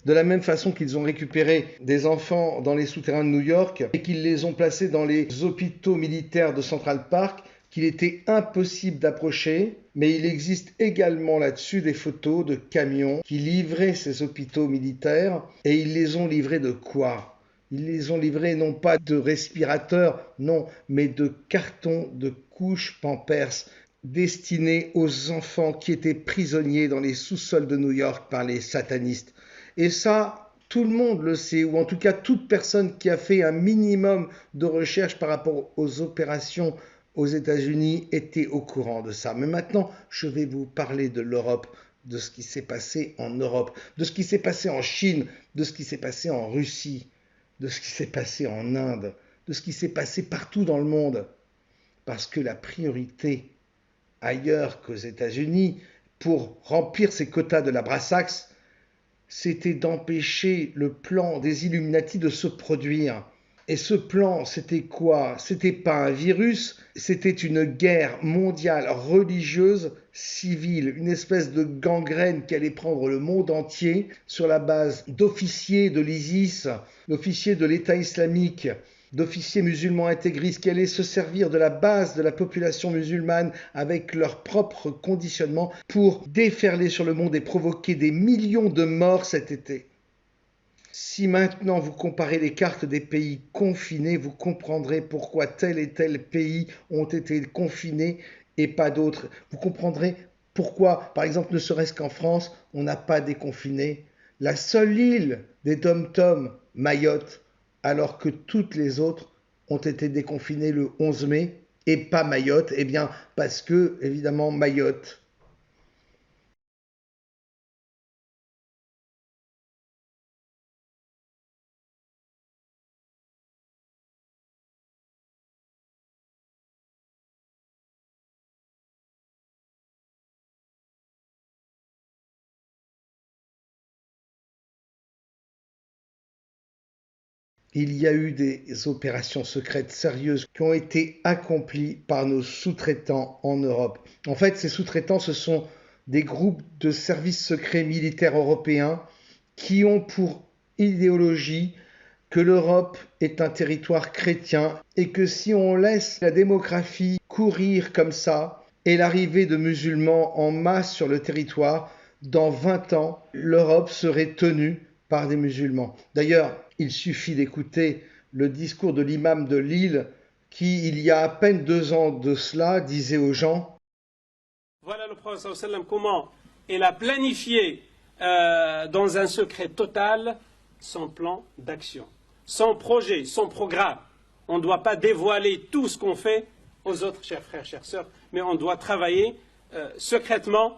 De la même façon qu'ils ont récupéré des enfants dans les souterrains de New York et qu'ils les ont placés dans les hôpitaux militaires de Central Park, qu'il était impossible d'approcher, mais il existe également là-dessus des photos de camions qui livraient ces hôpitaux militaires, et ils les ont livrés de quoi? Ils les ont livrés non pas de respirateurs, non, mais de cartons de couches Pampers destinés aux enfants qui étaient prisonniers dans les sous-sols de New York par les satanistes. Et ça, tout le monde le sait, ou en tout cas toute personne qui a fait un minimum de recherche par rapport aux opérations aux États-Unis était au courant de ça. Mais maintenant, je vais vous parler de l'Europe, de ce qui s'est passé en Europe, de ce qui s'est passé en Chine, de ce qui s'est passé en Russie, de ce qui s'est passé en Inde, de ce qui s'est passé partout dans le monde. Parce que la priorité, ailleurs qu'aux États-Unis, pour remplir ces quotas de la Brassax, c'était d'empêcher le plan des Illuminati de se produire. Et ce plan, c'était quoi? C'était pas un virus, c'était une guerre mondiale religieuse, civile, une espèce de gangrène qui allait prendre le monde entier sur la base d'officiers de l'ISIS, d'officiers de l'État islamique, d'officiers musulmans intégristes qui allaient se servir de la base de la population musulmane avec leur propre conditionnement pour déferler sur le monde et provoquer des millions de morts cet été. Si maintenant vous comparez les cartes des pays confinés, vous comprendrez pourquoi tel et tel pays ont été confinés et pas d'autres. Vous comprendrez pourquoi, par exemple, ne serait-ce qu'en France, on n'a pas déconfiné la seule île des Dom-Tom, Mayotte, alors que toutes les autres ont été déconfinées le 11 mai et pas Mayotte, eh bien parce que, évidemment, Mayotte. Il y a eu des opérations secrètes sérieuses qui ont été accomplies par nos sous-traitants en Europe. En fait, ces sous-traitants, ce sont des groupes de services secrets militaires européens qui ont pour idéologie que l'Europe est un territoire chrétien et que si on laisse la démographie courir comme ça et l'arrivée de musulmans en masse sur le territoire, dans 20 ans, l'Europe serait tenue par des musulmans. D'ailleurs, il suffit d'écouter le discours de l'imam de Lille qui, il y a à peine 2 ans de cela, disait aux gens « Voilà le prophète sallam comment il a planifié dans un secret total son plan d'action, son projet, son programme. On ne doit pas dévoiler tout ce qu'on fait aux autres, chers frères, chères sœurs, mais on doit travailler secrètement,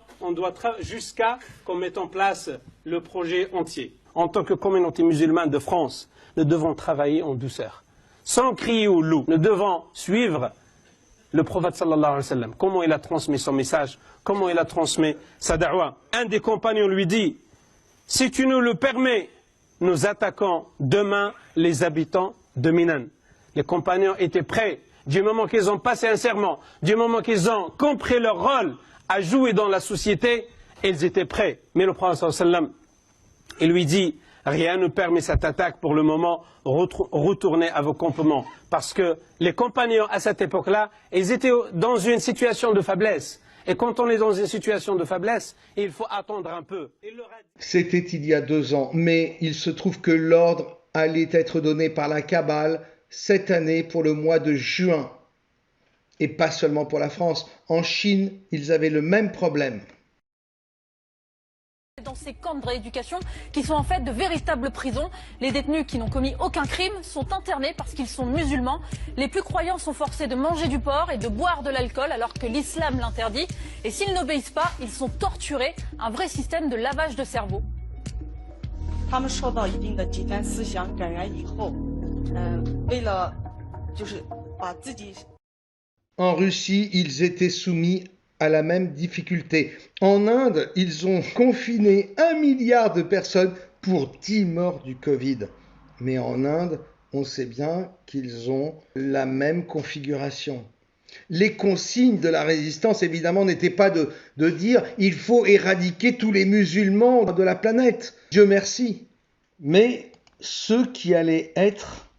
jusqu'à qu'on mette en place le projet entier. En tant que communauté musulmane de France, nous devons travailler en douceur, sans crier au loup. Nous devons suivre le prophète sallallahu alayhi wa sallam, comment il a transmis son message, comment il a transmis sa da'wa. Un des compagnons lui dit, si tu nous le permets, nous attaquons demain les habitants de Minan. Les compagnons étaient prêts, du moment qu'ils ont passé un serment, du moment qu'ils ont compris leur rôle à jouer dans la société, ils étaient prêts. Mais le prophète sallallahu alayhi wa sallam, il lui dit, rien ne permet cette attaque pour le moment, retournez à vos campements. Parce que les compagnons à cette époque-là, ils étaient dans une situation de faiblesse. Et quand on est dans une situation de faiblesse, il faut attendre un peu. C'était il y a 2 ans, mais il se trouve que l'ordre allait être donné par la Kabbale cette année pour le mois de juin. Et pas seulement pour la France. En Chine, ils avaient le même problème. Dans ces camps de rééducation qui sont en fait de véritables prisons. Les détenus qui n'ont commis aucun crime sont internés parce qu'ils sont musulmans. Les plus croyants sont forcés de manger du porc et de boire de l'alcool alors que l'islam l'interdit. Et s'ils n'obéissent pas, ils sont torturés. Un vrai système de lavage de cerveau. En Russie, ils étaient soumis à la même difficulté. En Inde, ils ont confiné 1 milliard de personnes pour 10 morts du Covid. Mais en Inde, on sait bien qu'ils ont la même configuration. Les consignes de la résistance, évidemment, n'étaient pas de dire « il faut éradiquer tous les musulmans de la planète ». Dieu merci. Mais ceux qui allaient être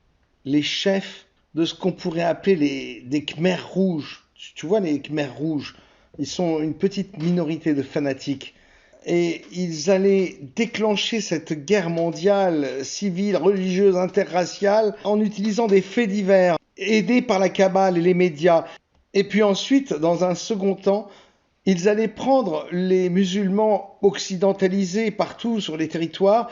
les chefs de ce qu'on pourrait appeler des Khmers rouges. Tu vois, les Khmers rouges, ils sont une petite minorité de fanatiques. Et ils allaient déclencher cette guerre mondiale, civile, religieuse, interraciale, en utilisant des faits divers, aidés par la Kabbale et les médias. Et puis ensuite, dans un second temps, ils allaient prendre les musulmans occidentalisés partout sur les territoires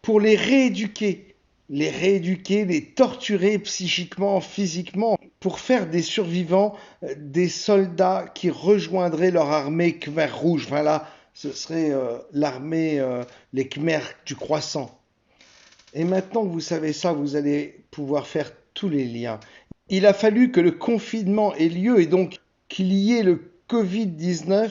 pour les rééduquer, les torturer psychiquement, physiquement, pour faire des survivants des soldats qui rejoindraient leur armée Khmer rouge. Enfin là, ce serait l'armée, les Khmers du croissant. Et maintenant que vous savez ça, vous allez pouvoir faire tous les liens. Il a fallu que le confinement ait lieu et donc qu'il y ait le Covid-19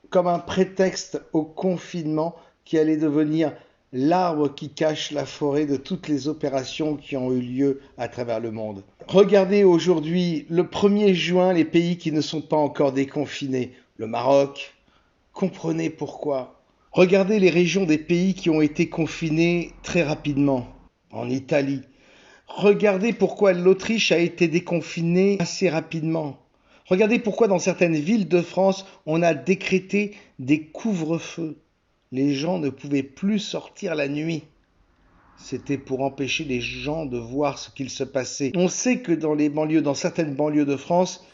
comme un prétexte au confinement qui allait devenir l'arbre qui cache la forêt de toutes les opérations qui ont eu lieu à travers le monde. Regardez aujourd'hui, le 1er juin, les pays qui ne sont pas encore déconfinés. Le Maroc, comprenez pourquoi. Regardez les régions des pays qui ont été confinés très rapidement. En Italie. Regardez pourquoi l'Autriche a été déconfinée assez rapidement. Regardez pourquoi dans certaines villes de France, on a décrété des couvre-feux. Les gens ne pouvaient plus sortir la nuit. C'était pour empêcher les gens de voir ce qu'il se passait. On sait que dans les banlieues, dans certaines banlieues de France,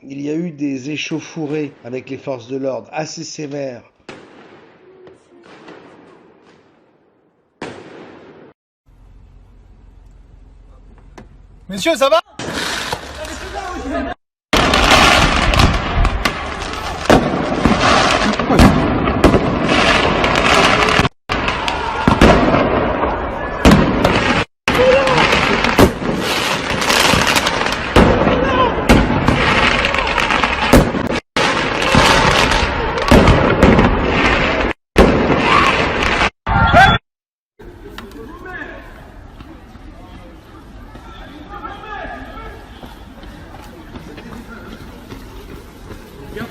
il y a eu des échauffourées avec les forces de l'ordre assez sévères. Messieurs, ça va?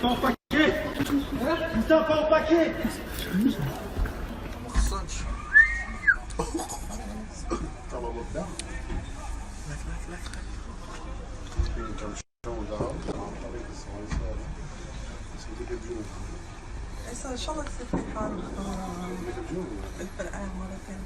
Pas en paquet. Putain, pas en paquet. ان شاء الله تصير في حال الفرقان مرتين.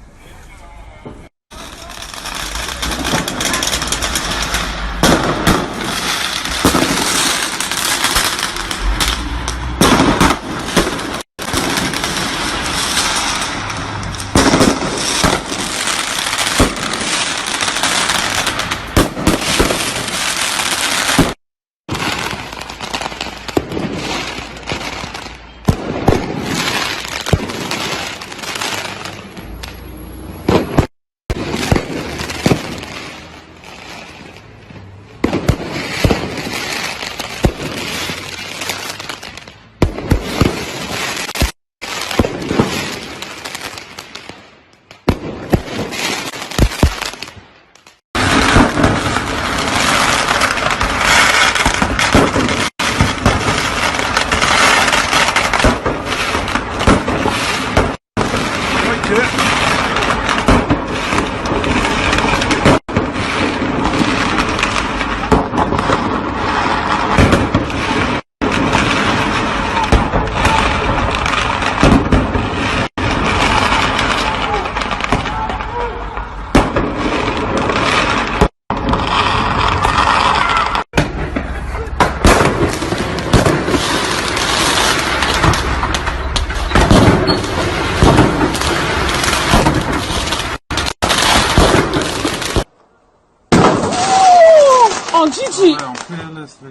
Gigi,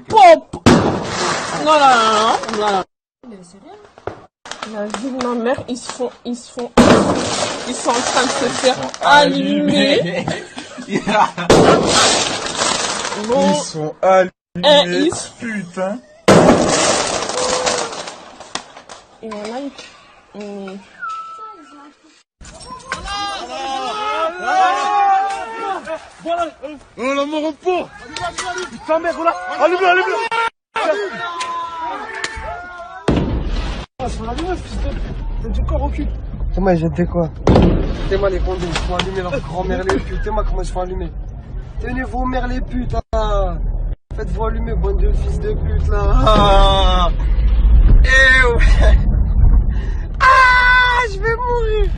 pop. Non. La vie de ma mère, ils sont en train de se faire allumer. Bon. Ils sont allumés, putain. Et voilà, Voilà. Oh la mort au pot. Putain merde, voilà. Allume-le, allume-le. T'as du corps au cul. Comment j'étais quoi? T'es-moi les bandits, ils font allumer leur grand-mère les putes. T'es-moi comment ils se font allumer. Tenez vos mères les putes, hein. Faites-vous allumer, bande de fils de pute, là. Ah. Eh ouais. Ah, je vais mourir.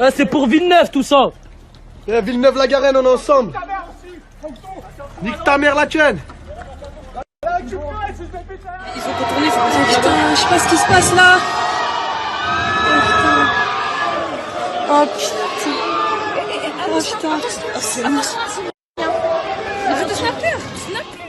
Ah, c'est pour Villeneuve tout ça. Eh, Villeneuve-la-Garenne, on est ensemble. Nique ta mère la tienne. Ils sont retournés, c'est pour ça que putain, je sais pas ce qui se passe là. Oh putain. Oh putain. Oh c'est bon. Mais tu te snap plus. Snap plus.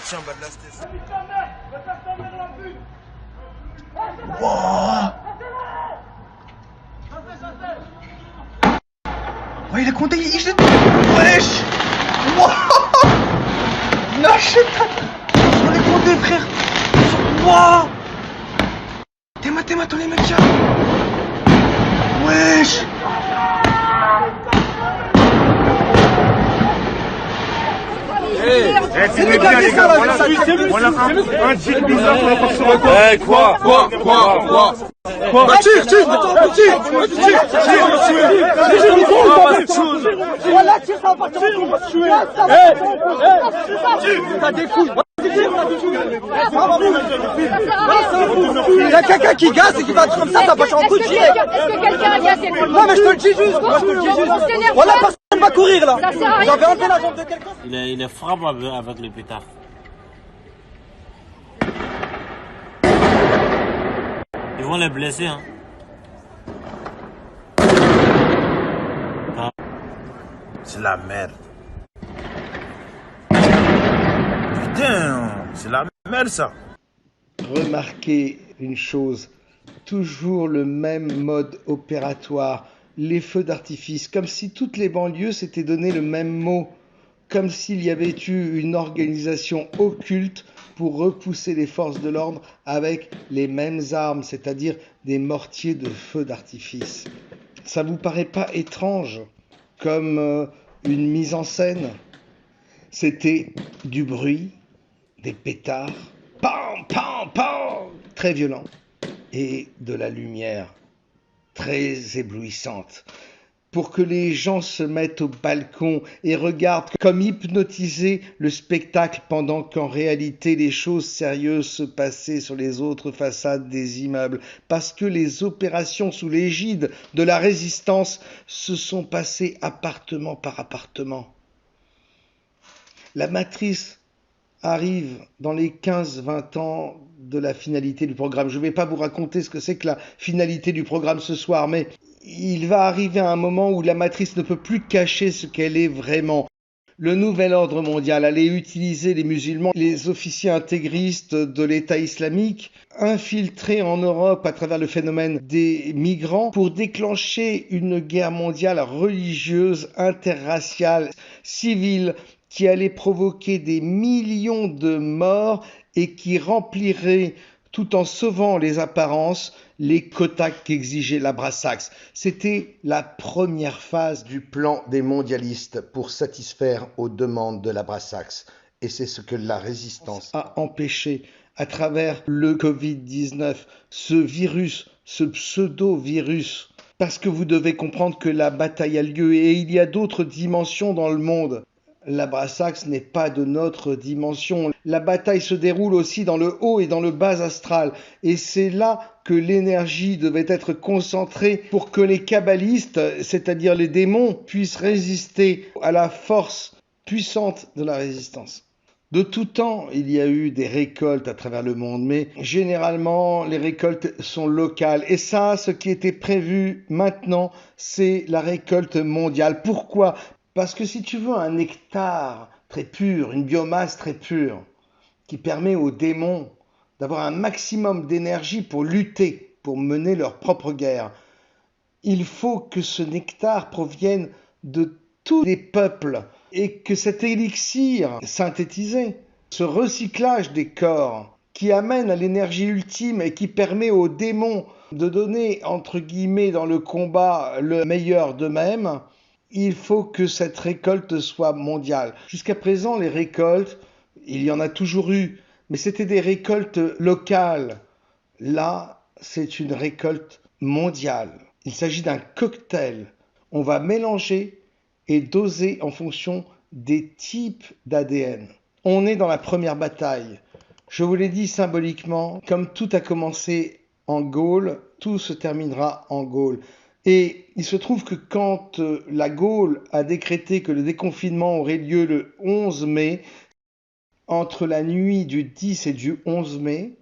parti en bas de la station. Wow. Ouais, il a compté, il jette. Wesh. Wow. Non, je l'ai compté, frère. Wow. T'es toi les mecs, wesh. C'est bien les gars, voilà un tir bizarre qu'on va pas se reconnaître. Eh quoi tire Voilà, tire, ça va partir en couille. T'as des couilles. Il y a quelqu'un qui gaze et qui va comme ça va partir en couille. Est-ce que quelqu'un a gazé? Non mais je te le dis juste. Voilà, personne va courir là. Vous avez enlevé la jambe de quelqu'un. Il est frappe avec le pétard. Ils vont les blesser, hein. C'est la merde. Putain, c'est la merde ça. Remarquez une chose, toujours le même mode opératoire, les feux d'artifice, comme si toutes les banlieues s'étaient donné le même mot, comme s'il y avait eu une organisation occulte pour repousser les forces de l'ordre avec les mêmes armes, c'est-à-dire des mortiers de feux d'artifice. Ça vous paraît pas étrange comme une mise en scène? C'était du bruit, des pétards, pam, pam, pam, très violent, et de la lumière très éblouissante, pour que les gens se mettent au balcon et regardent comme hypnotisés le spectacle pendant qu'en réalité les choses sérieuses se passaient sur les autres façades des immeubles, parce que les opérations sous l'égide de la résistance se sont passées appartement par appartement. La matrice arrive dans les 15-20 ans de la finalité du programme. Je ne vais pas vous raconter ce que c'est que la finalité du programme ce soir, mais il va arriver à un moment où la matrice ne peut plus cacher ce qu'elle est vraiment. Le nouvel ordre mondial allait utiliser les musulmans, les officiers intégristes de l'État islamique, infiltrés en Europe à travers le phénomène des migrants pour déclencher une guerre mondiale religieuse, interraciale, civile, qui allait provoquer des millions de morts et qui remplirait, tout en sauvant les apparences, les quotas qu'exigeait l'Abrasax. C'était la première phase du plan des mondialistes pour satisfaire aux demandes de l'Abrasax. Et c'est ce que la résistance a empêché à travers le Covid-19, ce virus, ce pseudo-virus. Parce que vous devez comprendre que la bataille a lieu et il y a d'autres dimensions dans le monde. L'Abrasax n'est pas de notre dimension. La bataille se déroule aussi dans le haut et dans le bas astral. Et c'est là que l'énergie devait être concentrée pour que les kabbalistes, c'est-à-dire les démons, puissent résister à la force puissante de la résistance. De tout temps, il y a eu des récoltes à travers le monde, mais généralement, les récoltes sont locales. Et ça, ce qui était prévu maintenant, c'est la récolte mondiale. Pourquoi ? Parce que si tu veux un nectar très pur, une biomasse très pure, qui permet aux démons d'avoir un maximum d'énergie pour lutter, pour mener leur propre guerre, il faut que ce nectar provienne de tous les peuples et que cet élixir synthétisé, ce recyclage des corps qui amène à l'énergie ultime et qui permet aux démons de donner, entre guillemets, dans le combat le meilleur d'eux-mêmes, il faut que cette récolte soit mondiale. Jusqu'à présent, les récoltes, il y en a toujours eu, mais c'était des récoltes locales. Là, c'est une récolte mondiale. Il s'agit d'un cocktail. On va mélanger et doser en fonction des types d'ADN. On est dans la première bataille. Je vous l'ai dit symboliquement, comme tout a commencé en Gaule, tout se terminera en Gaule. Et il se trouve que quand la Gaule a décrété que le déconfinement aurait lieu le 11 mai, entre la nuit du 10 et du 11 mai,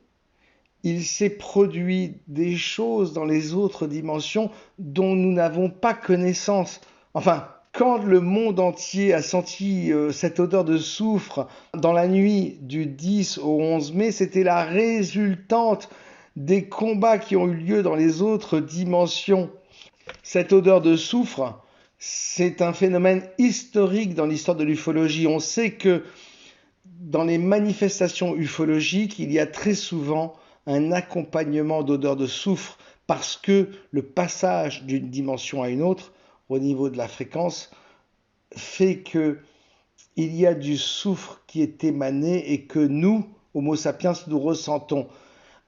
il s'est produit des choses dans les autres dimensions dont nous n'avons pas connaissance. Enfin, Quand le monde entier a senti cette odeur de soufre dans la nuit du 10 au 11 mai, c'était la résultante des combats qui ont eu lieu dans les autres dimensions. Cette odeur de soufre, c'est un phénomène historique dans l'histoire de l'ufologie. On sait que dans les manifestations ufologiques, il y a très souvent un accompagnement d'odeur de soufre parce que le passage d'une dimension à une autre au niveau de la fréquence fait que il y a du soufre qui est émané et que nous, Homo sapiens, nous ressentons.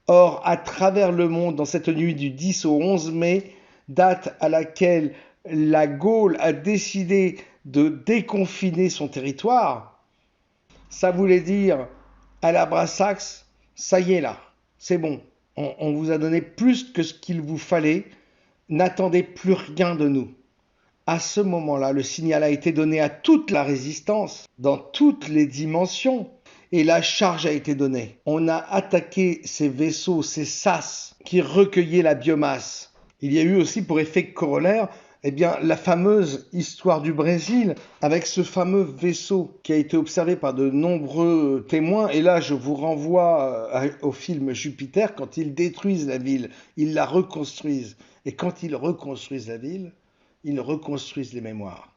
Or, à travers le monde, dans cette nuit du 10 au 11 mai, date à laquelle la Gaule a décidé de déconfiner son territoire, ça voulait dire à la Brassax, ça y est là, c'est bon, on vous a donné plus que ce qu'il vous fallait, n'attendez plus rien de nous. À ce moment-là, le signal a été donné à toute la résistance, dans toutes les dimensions, et la charge a été donnée. On a attaqué ces vaisseaux, ces sas, qui recueillaient la biomasse. Il y a eu aussi pour effet corollaire, la fameuse histoire du Brésil, avec ce fameux vaisseau qui a été observé par de nombreux témoins. Et là, je vous renvoie au film Jupiter, quand ils détruisent la ville, ils la reconstruisent. Et quand ils reconstruisent la ville, ils reconstruisent les mémoires.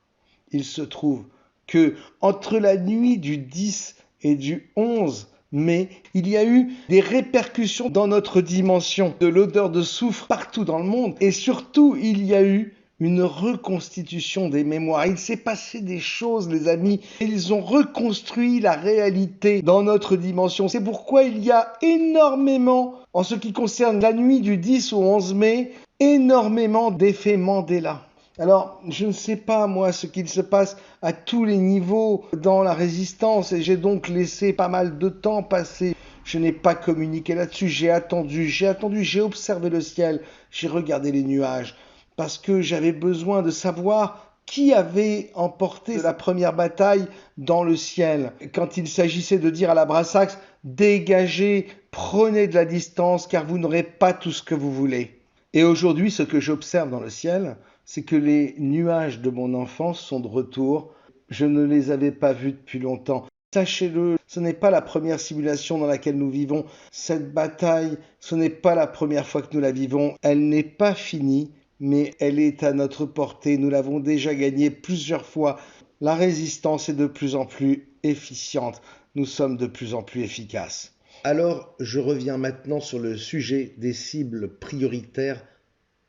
Il se trouve que entre la nuit du 10 et du 11 mai, il y a eu des répercussions dans notre dimension de l'odeur de soufre partout dans le monde. Et surtout, il y a eu une reconstitution des mémoires. Il s'est passé des choses, les amis. Ils ont reconstruit la réalité dans notre dimension. C'est pourquoi il y a énormément, en ce qui concerne la nuit du 10 au 11 mai, énormément d'effets Mandela. Alors, je ne sais pas, moi, ce qu'il se passe à tous les niveaux dans la résistance, et j'ai donc laissé pas mal de temps passer. Je n'ai pas communiqué là-dessus, j'ai attendu, j'ai observé le ciel, j'ai regardé les nuages, parce que j'avais besoin de savoir qui avait emporté la première bataille dans le ciel. Quand il s'agissait de dire à la Brassax, dégagez, prenez de la distance, car vous n'aurez pas tout ce que vous voulez. Et aujourd'hui, ce que j'observe dans le ciel, c'est que les nuages de mon enfance sont de retour. Je ne les avais pas vus depuis longtemps. Sachez-le, ce n'est pas la première simulation dans laquelle nous vivons. Cette bataille, ce n'est pas la première fois que nous la vivons. Elle n'est pas finie, mais elle est à notre portée. Nous l'avons déjà gagnée plusieurs fois. La résistance est de plus en plus efficiente. Nous sommes de plus en plus efficaces. Alors, je reviens maintenant sur le sujet des cibles prioritaires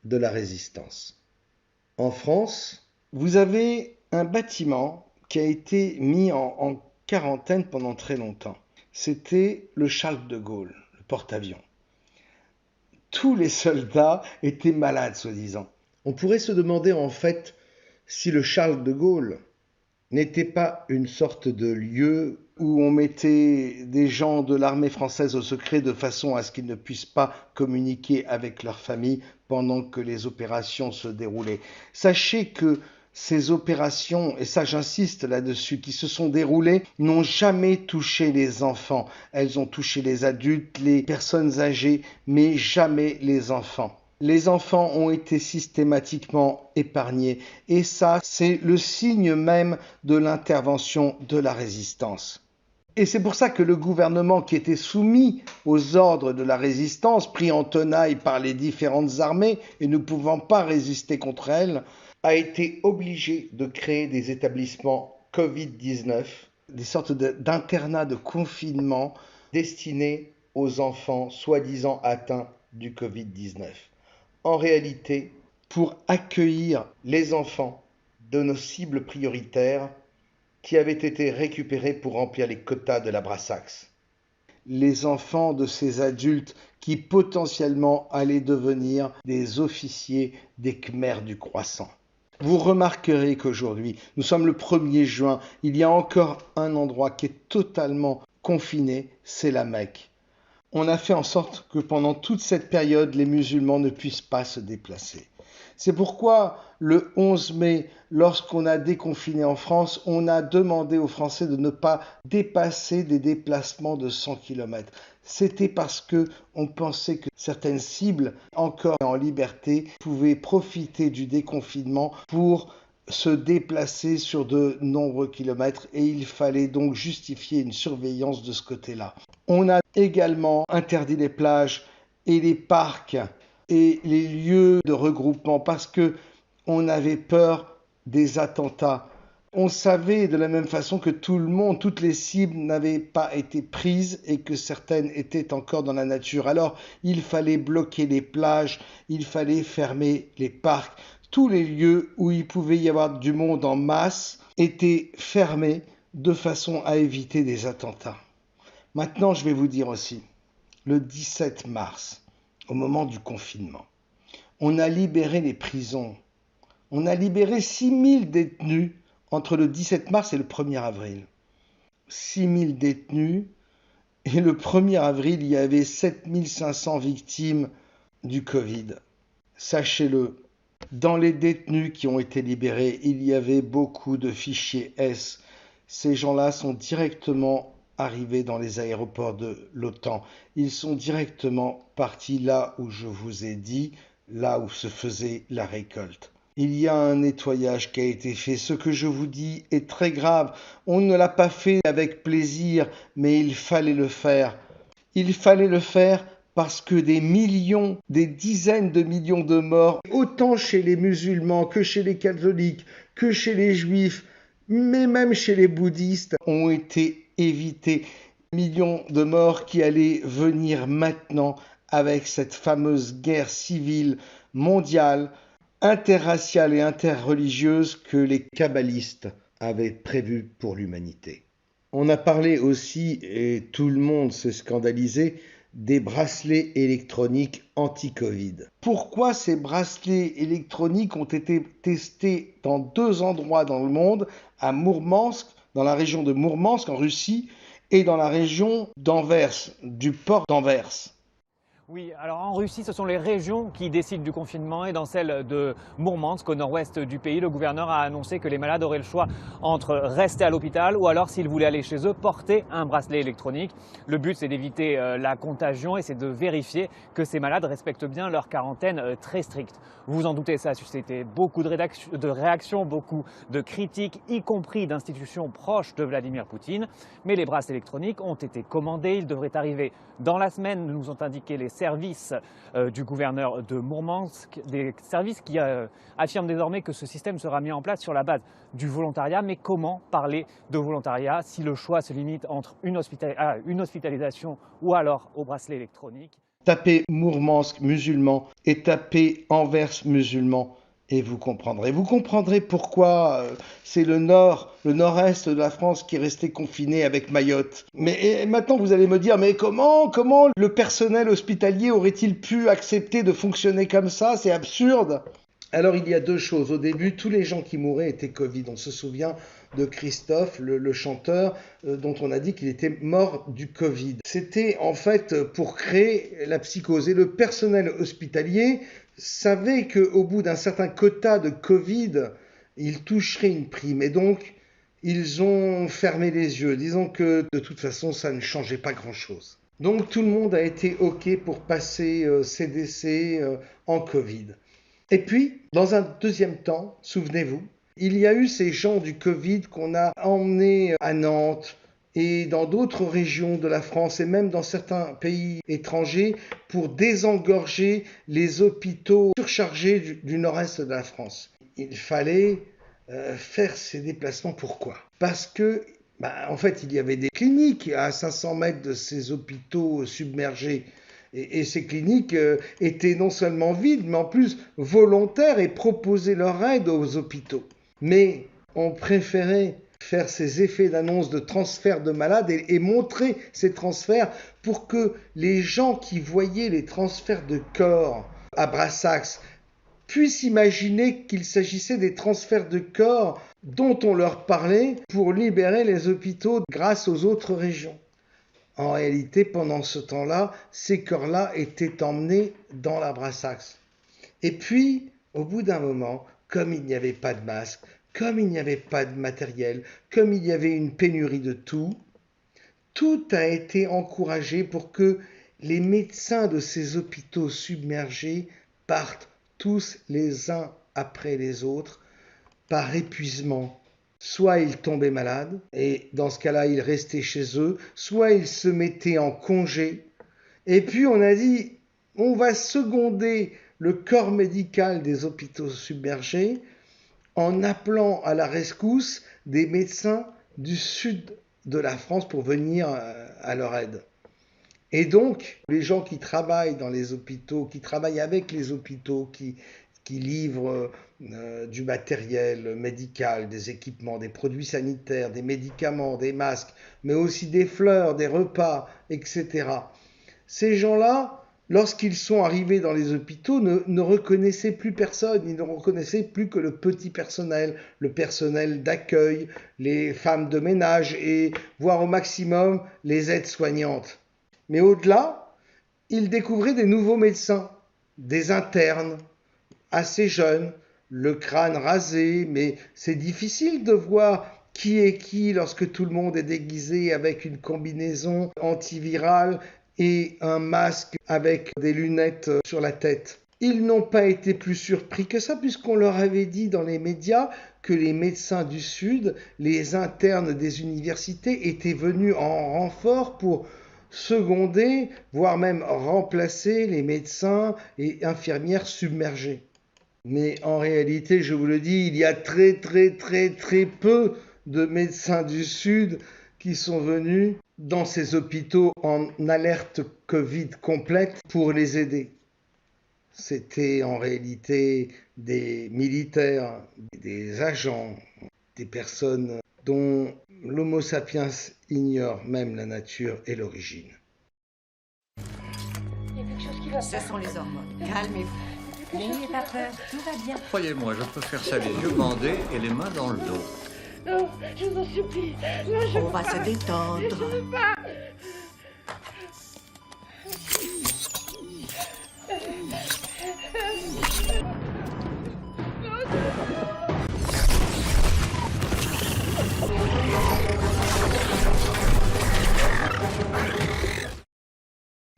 de la résistance. En France, vous avez un bâtiment qui a été mis en quarantaine pendant très longtemps. C'était le Charles de Gaulle, le porte-avions. Tous les soldats étaient malades, soi-disant. On pourrait se demander en fait si le Charles de Gaulle n'était pas une sorte de lieu où on mettait des gens de l'armée française au secret de façon à ce qu'ils ne puissent pas communiquer avec leur famille pendant que les opérations se déroulaient. Sachez que ces opérations, et ça j'insiste là-dessus, qui se sont déroulées, n'ont jamais touché les enfants. Elles ont touché les adultes, les personnes âgées, mais jamais les enfants. Les enfants ont été systématiquement épargnés. Et ça, c'est le signe même de l'intervention de la résistance. Et c'est pour ça que le gouvernement qui était soumis aux ordres de la résistance, pris en tenaille par les différentes armées et ne pouvant pas résister contre elles, a été obligé de créer des établissements Covid-19, des sortes d'internats de confinement destinés aux enfants soi-disant atteints du Covid-19. En réalité, pour accueillir les enfants de nos cibles prioritaires qui avaient été récupérés pour remplir les quotas de la Brassax. Les enfants de ces adultes qui potentiellement allaient devenir des officiers des Khmers du Croissant. Vous remarquerez qu'aujourd'hui, nous sommes le 1er juin, il y a encore un endroit qui est totalement confiné, c'est la Mecque. On a fait en sorte que pendant toute cette période, les musulmans ne puissent pas se déplacer. C'est pourquoi le 11 mai, lorsqu'on a déconfiné en France, on a demandé aux Français de ne pas dépasser des déplacements de 100 km. C'était parce qu'on pensait que certaines cibles, encore en liberté, pouvaient profiter du déconfinement pour se déplacer sur de nombreux kilomètres et il fallait donc justifier une surveillance de ce côté-là. On a également interdit les plages et les parcs et les lieux de regroupement parce que on avait peur des attentats. On savait de la même façon que tout le monde, toutes les cibles n'avaient pas été prises et que certaines étaient encore dans la nature. Alors il fallait bloquer les plages, il fallait fermer les parcs. Tous les lieux où il pouvait y avoir du monde en masse étaient fermés de façon à éviter des attentats. Maintenant, je vais vous dire aussi, le 17 mars, au moment du confinement, on a libéré les prisons. On a libéré 6000 détenus entre le 17 mars et le 1er avril. 6000 détenus, et le 1er avril, il y avait 7500 victimes du Covid. Sachez-le, dans les détenus qui ont été libérés, il y avait beaucoup de fichiers S. Ces gens-là sont directement arrivés dans les aéroports de l'OTAN. Ils sont directement partis là où je vous ai dit, là où se faisait la récolte. Il y a un nettoyage qui a été fait. Ce que je vous dis est très grave. On ne l'a pas fait avec plaisir, mais il fallait le faire. Il fallait le faire parce que des millions, des dizaines de millions de morts, autant chez les musulmans que chez les catholiques, que chez les juifs, mais même chez les bouddhistes, ont été évités. Millions de morts qui allaient venir maintenant avec cette fameuse guerre civile mondiale, interraciale et interreligieuse que les kabbalistes avaient prévue pour l'humanité. On a parlé aussi, et tout le monde s'est scandalisé, des bracelets électroniques anti-Covid. Pourquoi ces bracelets électroniques ont été testés dans 2 endroits dans le monde, à Mourmansk, dans la région de Mourmansk en Russie, et dans la région d'Anvers, du port d'Anvers? Oui, alors en Russie, ce sont les régions qui décident du confinement et dans celle de Mourmansk, au nord-ouest du pays, le gouverneur a annoncé que les malades auraient le choix entre rester à l'hôpital ou alors, s'ils voulaient aller chez eux, porter un bracelet électronique. Le but, c'est d'éviter la contagion et c'est de vérifier que ces malades respectent bien leur quarantaine très stricte. Vous vous en doutez, ça a suscité beaucoup de réactions, beaucoup de critiques, y compris d'institutions proches de Vladimir Poutine. Mais les bracelets électroniques ont été commandés, ils devraient arriver dans la semaine, nous ont indiqué les services du gouverneur de Mourmansk, des services qui affirment désormais que ce système sera mis en place sur la base du volontariat. Mais comment parler de volontariat si le choix se limite entre une hospitalisation ou alors au bracelet électronique? Tapez Mourmansk musulman et tapez Anvers musulman et vous comprendrez. Vous comprendrez pourquoi c'est le nord-est de la France qui est resté confiné avec Mayotte. Mais maintenant vous allez me dire, mais comment le personnel hospitalier aurait-il pu accepter de fonctionner comme ça? C'est absurde. Alors il y a 2 choses. Au début, tous les gens qui mouraient étaient Covid. On se souvient de Christophe, le chanteur, dont on a dit qu'il était mort du Covid. C'était en fait pour créer la psychose. Et le personnel hospitalier savait qu'au bout d'un certain quota de Covid, il toucherait une prime. Et donc, ils ont fermé les yeux, disant que de toute façon, ça ne changeait pas grand-chose. Donc tout le monde a été OK pour passer ces décès en Covid. Et puis, dans un deuxième temps, souvenez-vous, il y a eu ces gens du Covid qu'on a emmenés à Nantes et dans d'autres régions de la France et même dans certains pays étrangers pour désengorger les hôpitaux surchargés du nord-est de la France. Il fallait faire ces déplacements. Pourquoi? Parce que, en fait, il y avait des cliniques à 500 mètres de ces hôpitaux submergés. Et ces cliniques étaient non seulement vides, mais en plus volontaires et proposaient leur aide aux hôpitaux. Mais on préférait faire ces effets d'annonce de transfert de malades et montrer ces transferts pour que les gens qui voyaient les transferts de corps à Brassac puissent imaginer qu'il s'agissait des transferts de corps dont on leur parlait pour libérer les hôpitaux grâce aux autres régions. En réalité, pendant ce temps-là, ces corps-là étaient emmenés dans la Brassac. Et puis, au bout d'un moment, comme il n'y avait pas de masque, comme il n'y avait pas de matériel, comme il y avait une pénurie de tout a été encouragé pour que les médecins de ces hôpitaux submergés partent tous les uns après les autres, par épuisement. Soit ils tombaient malades, et dans ce cas-là, ils restaient chez eux, soit ils se mettaient en congé. Et puis on a dit, on va seconder le corps médical des hôpitaux submergés en appelant à la rescousse des médecins du sud de la France pour venir à leur aide. Et donc, les gens qui travaillent dans les hôpitaux, qui travaillent avec les hôpitaux, qui livrent du matériel médical, des équipements, des produits sanitaires, des médicaments, des masques, mais aussi des fleurs, des repas, etc. Ces gens-là, lorsqu'ils sont arrivés dans les hôpitaux, ne reconnaissaient plus personne, ils ne reconnaissaient plus que le petit personnel, le personnel d'accueil, les femmes de ménage et, voire au maximum, les aides-soignantes. Mais au-delà, ils découvraient des nouveaux médecins, des internes, assez jeunes, le crâne rasé, mais c'est difficile de voir qui est qui lorsque tout le monde est déguisé avec une combinaison antivirale et un masque avec des lunettes sur la tête. Ils n'ont pas été plus surpris que ça puisqu'on leur avait dit dans les médias que les médecins du Sud, les internes des universités étaient venus en renfort pour seconder, voire même remplacer les médecins et infirmières submergés. Mais en réalité, je vous le dis, il y a très peu de médecins du Sud qui sont venus dans ces hôpitaux en alerte Covid complète pour les aider. C'était en réalité des militaires, des agents, des personnes dont l'Homo sapiens ignore même la nature et l'origine. Il y a quelque chose qui va pas. Ce sont les hormones. Calmez-vous. N'ayez pas peur, tout va bien. Croyez-moi, je peux faire ça les yeux bandés et les mains dans le dos. Non, je vous en supplie. Là, on va se détendre. Je veux pas.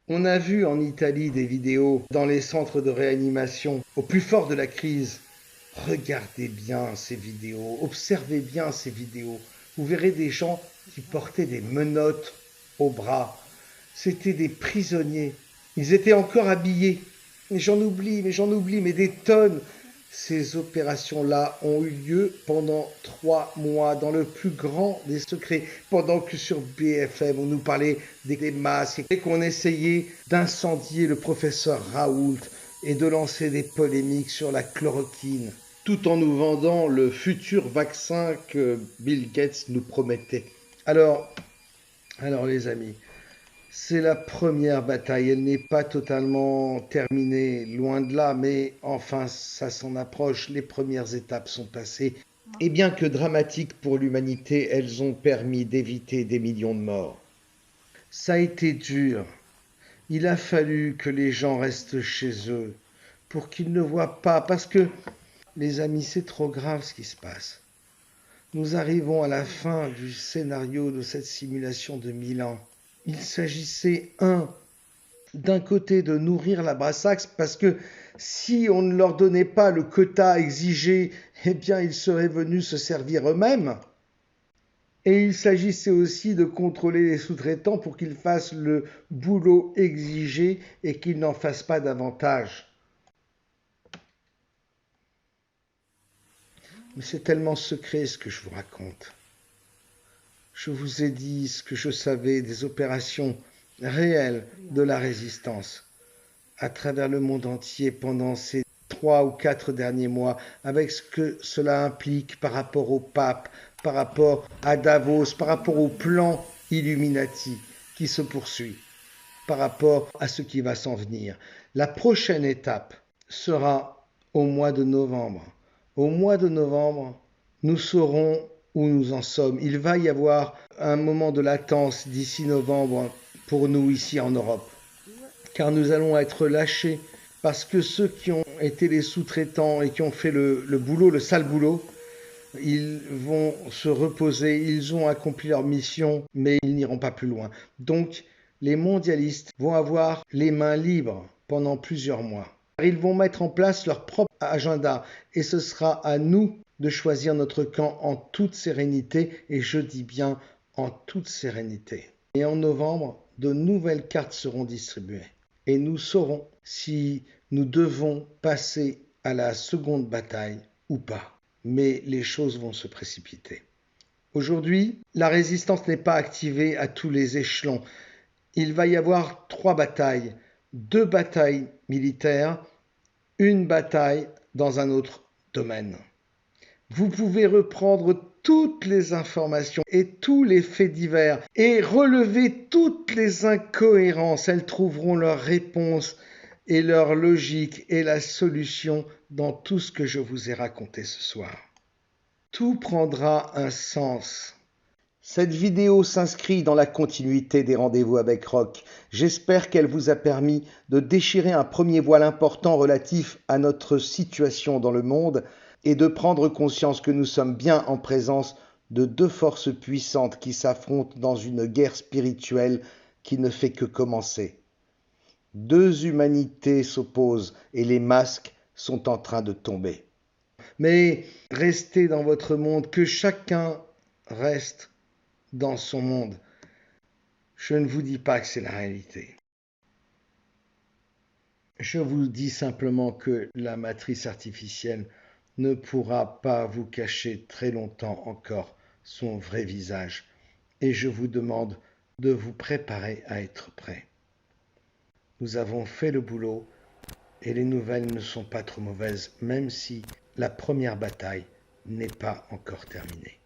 On a vu en Italie des vidéos dans les centres de réanimation au plus fort de la crise. Regardez bien ces vidéos, observez bien ces vidéos. Vous verrez des gens qui portaient des menottes au bras. C'était des prisonniers. Ils étaient encore habillés. Mais j'en oublie, mais des tonnes. Ces opérations-là ont eu lieu pendant 3 mois, dans le plus grand des secrets, pendant que sur BFM, on nous parlait des masques et qu'on essayait d'incendier le professeur Raoult et de lancer des polémiques sur la chloroquine, tout en nous vendant le futur vaccin que Bill Gates nous promettait. Alors les amis, c'est la première bataille, elle n'est pas totalement terminée, loin de là, mais enfin ça s'en approche, les premières étapes sont passées. Et bien que dramatiques pour l'humanité, elles ont permis d'éviter des millions de morts. Ça a été dur, il a fallu que les gens restent chez eux pour qu'ils ne voient pas, parce que les amis, c'est trop grave ce qui se passe. Nous arrivons à la fin du scénario de cette simulation de 1000 ans. Il s'agissait, d'un côté de nourrir la Brassax, parce que si on ne leur donnait pas le quota exigé, eh bien ils seraient venus se servir eux-mêmes. Et il s'agissait aussi de contrôler les sous-traitants pour qu'ils fassent le boulot exigé et qu'ils n'en fassent pas davantage. Mais c'est tellement secret ce que je vous raconte. Je vous ai dit ce que je savais des opérations réelles de la résistance à travers le monde entier pendant ces 3 ou 4 derniers mois, avec ce que cela implique par rapport au pape, par rapport à Davos, par rapport au plan Illuminati qui se poursuit, par rapport à ce qui va s'en venir. La prochaine étape sera au mois de novembre. Au mois de novembre, nous saurons où nous en sommes. Il va y avoir un moment de latence d'ici novembre pour nous ici en Europe, car nous allons être lâchés parce que ceux qui ont été les sous-traitants et qui ont fait le boulot, le sale boulot, ils vont se reposer, ils ont accompli leur mission, mais ils n'iront pas plus loin. Donc, les mondialistes vont avoir les mains libres pendant plusieurs mois. Ils vont mettre en place leur propre agenda et ce sera à nous de choisir notre camp en toute sérénité, et je dis bien en toute sérénité. Et en novembre, de nouvelles cartes seront distribuées. Et nous saurons si nous devons passer à la seconde bataille ou pas. Mais les choses vont se précipiter. Aujourd'hui, la résistance n'est pas activée à tous les échelons. Il va y avoir 3 batailles, 2 batailles militaires, une bataille dans un autre domaine. Vous pouvez reprendre toutes les informations et tous les faits divers et relever toutes les incohérences. Elles trouveront leur réponse et leur logique et la solution dans tout ce que je vous ai raconté ce soir. Tout prendra un sens. Cette vidéo s'inscrit dans la continuité des rendez-vous avec Rock. J'espère qu'elle vous a permis de déchirer un premier voile important relatif à notre situation dans le monde et de prendre conscience que nous sommes bien en présence de 2 forces puissantes qui s'affrontent dans une guerre spirituelle qui ne fait que commencer. 2 humanités s'opposent et les masques sont en train de tomber. Mais restez dans votre monde, que chacun reste dans son monde. Je ne vous dis pas que c'est la réalité. Je vous dis simplement que la matrice artificielle ne pourra pas vous cacher très longtemps encore son vrai visage. Et je vous demande de vous préparer à être prêt. Nous avons fait le boulot et les nouvelles ne sont pas trop mauvaises, même si la première bataille n'est pas encore terminée.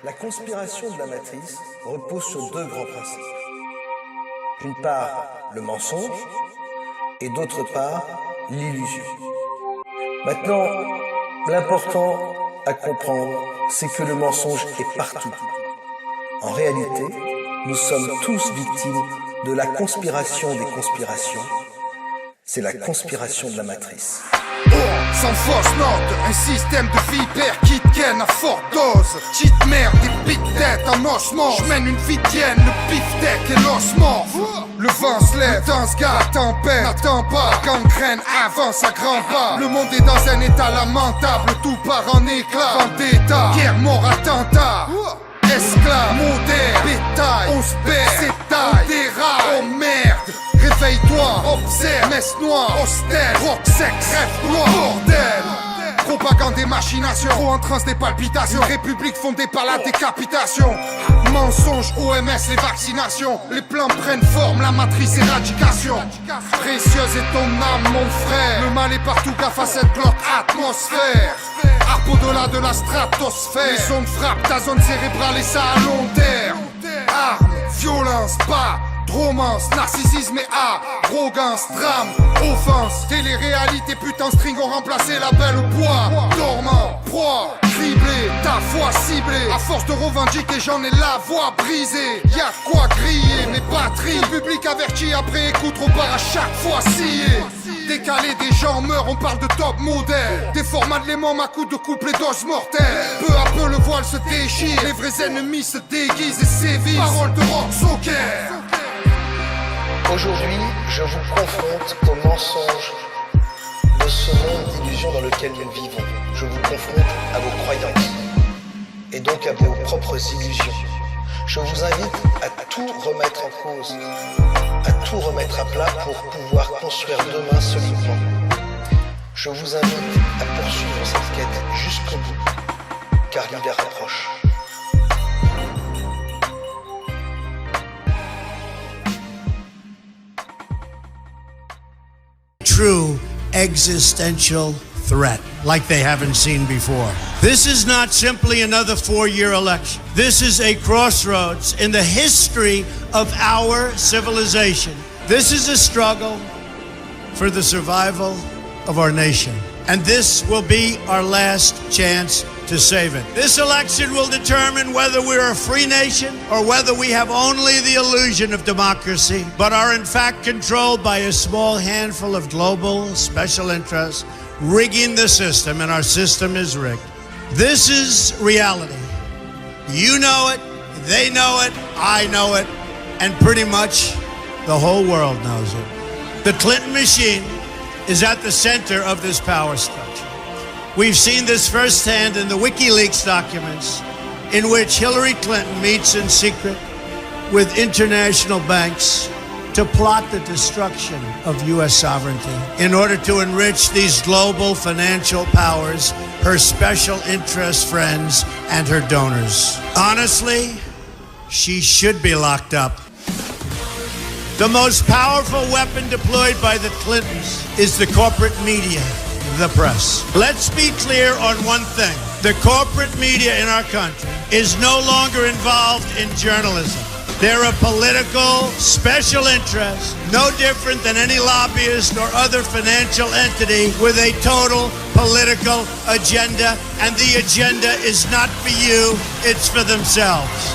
La conspiration de la matrice repose sur 2 grands principes. D'une part, le mensonge, et d'autre part, l'illusion. Maintenant, l'important à comprendre, c'est que le mensonge est partout. En réalité, nous sommes tous victimes de la conspiration des conspirations. C'est la conspiration de la matrice. Sans fausse note, un système de vipères qui te ken à forte dose. Cheat merde, des pics têtes en osmose. J'mène une vie tienne, le beefsteak et l'osmore. Le vent se lève, le temps se gare, la tempête n'attend pas. La gangrène avance à grands pas. Le monde est dans un état lamentable, tout part en éclats. Vendetta, guerre, mort, attentat. Esclave, moderne, bétail, on se perd, s'étaille, on déraille, oh merde. Réveille-toi, observe, messe noire, austère, rock, sexe, rêve, gloire, bordel. Propagande et machination, trop en transe des palpitations. République fondée par la décapitation. Mensonge, OMS, les vaccinations. Les plans prennent forme, la matrice éradication. Précieuse est ton âme, mon frère. Le mal est partout, gaffe à cette cloque atmosphère. Arpe au-delà de la stratosphère. Les ondes frappent ta zone cérébrale et ça à long terme. Armes, violence, pas romance, narcissisme et arrogance, drame, offense, télé-réalité, putain string ont remplacé la belle au bois, dormant, proie, criblé, ta foi ciblée, à force de revendiquer j'en ai la voix brisée, y'a quoi griller mes batteries, le public averti après écoute repart à chaque fois scié. Décalé, des gens meurent, on parle de top modèle. Des formats de l'aimant à coups de couple et doses mortelles. Peu à peu le voile se déchire, les vrais ennemis se déguisent et sévissent. Parole de rock, soccer. Aujourd'hui, je vous confronte aux mensonges de ce monde d'illusions dans lequel nous vivons. Je vous confronte à vos croyances et donc à vos propres illusions. Je vous invite à tout remettre en cause, à tout remettre à plat pour pouvoir construire demain solidement. Je vous invite à poursuivre cette quête jusqu'au bout, car l'hiver approche. True existential threat like they haven't seen before. This is not simply another 4-year election. This is a crossroads in the history of our civilization. This is a struggle for the survival of our nation. And this will be our last chance to save it. This election will determine whether we're a free nation or whether we have only the illusion of democracy, but are in fact controlled by a small handful of global special interests rigging the system, and our system is rigged. This is reality. You know it, they know it, I know it, and pretty much the whole world knows it. The Clinton machine is at the center of this power structure. We've seen this firsthand in the WikiLeaks documents, in which Hillary Clinton meets in secret with international banks to plot the destruction of U.S. sovereignty in order to enrich these global financial powers, her special interest friends, and her donors. Honestly, she should be locked up. The most powerful weapon deployed by the Clintons is the corporate media, the press. Let's be clear on one thing. The corporate media in our country is no longer involved in journalism. They're a political special interest, no different than any lobbyist or other financial entity with a total political agenda, and the agenda is not for you, it's for themselves.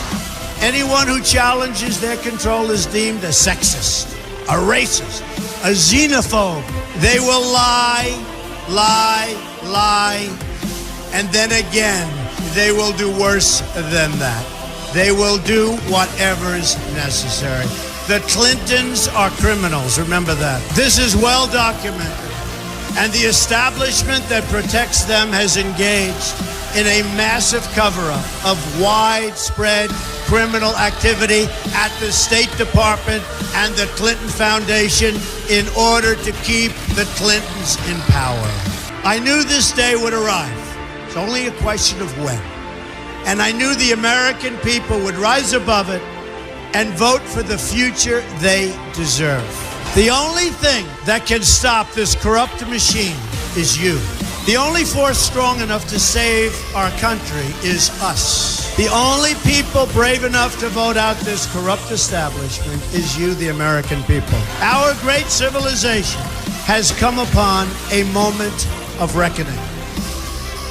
Anyone who challenges their control is deemed a sexist, a racist, a xenophobe. They will lie, and then again, they will do worse than that. They will do whatever is necessary. The Clintons are criminals, remember that. This is well documented, and the establishment that protects them has engaged in a massive cover-up of widespread criminal activity at the State Department and the Clinton Foundation in order to keep the Clintons in power. I knew this day would arrive. It's only a question of when. And I knew the American people would rise above it and vote for the future they deserve. The only thing that can stop this corrupt machine is you. The only force strong enough to save our country is us. The only people brave enough to vote out this corrupt establishment is you, the American people. Our great civilization has come upon a moment of reckoning.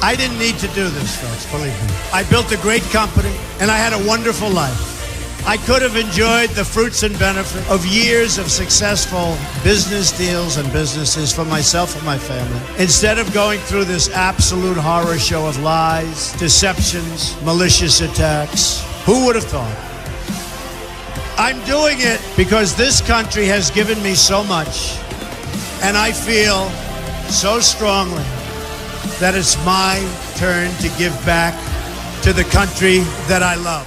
I didn't need to do this, folks, believe me. I built a great company, and I had a wonderful life. I could have enjoyed the fruits and benefit of years of successful business deals and businesses for myself and my family, instead of going through this absolute horror show of lies, deceptions, malicious attacks. Who would have thought? I'm doing it because this country has given me so much, and I feel so strongly that it's my turn to give back to the country that I love.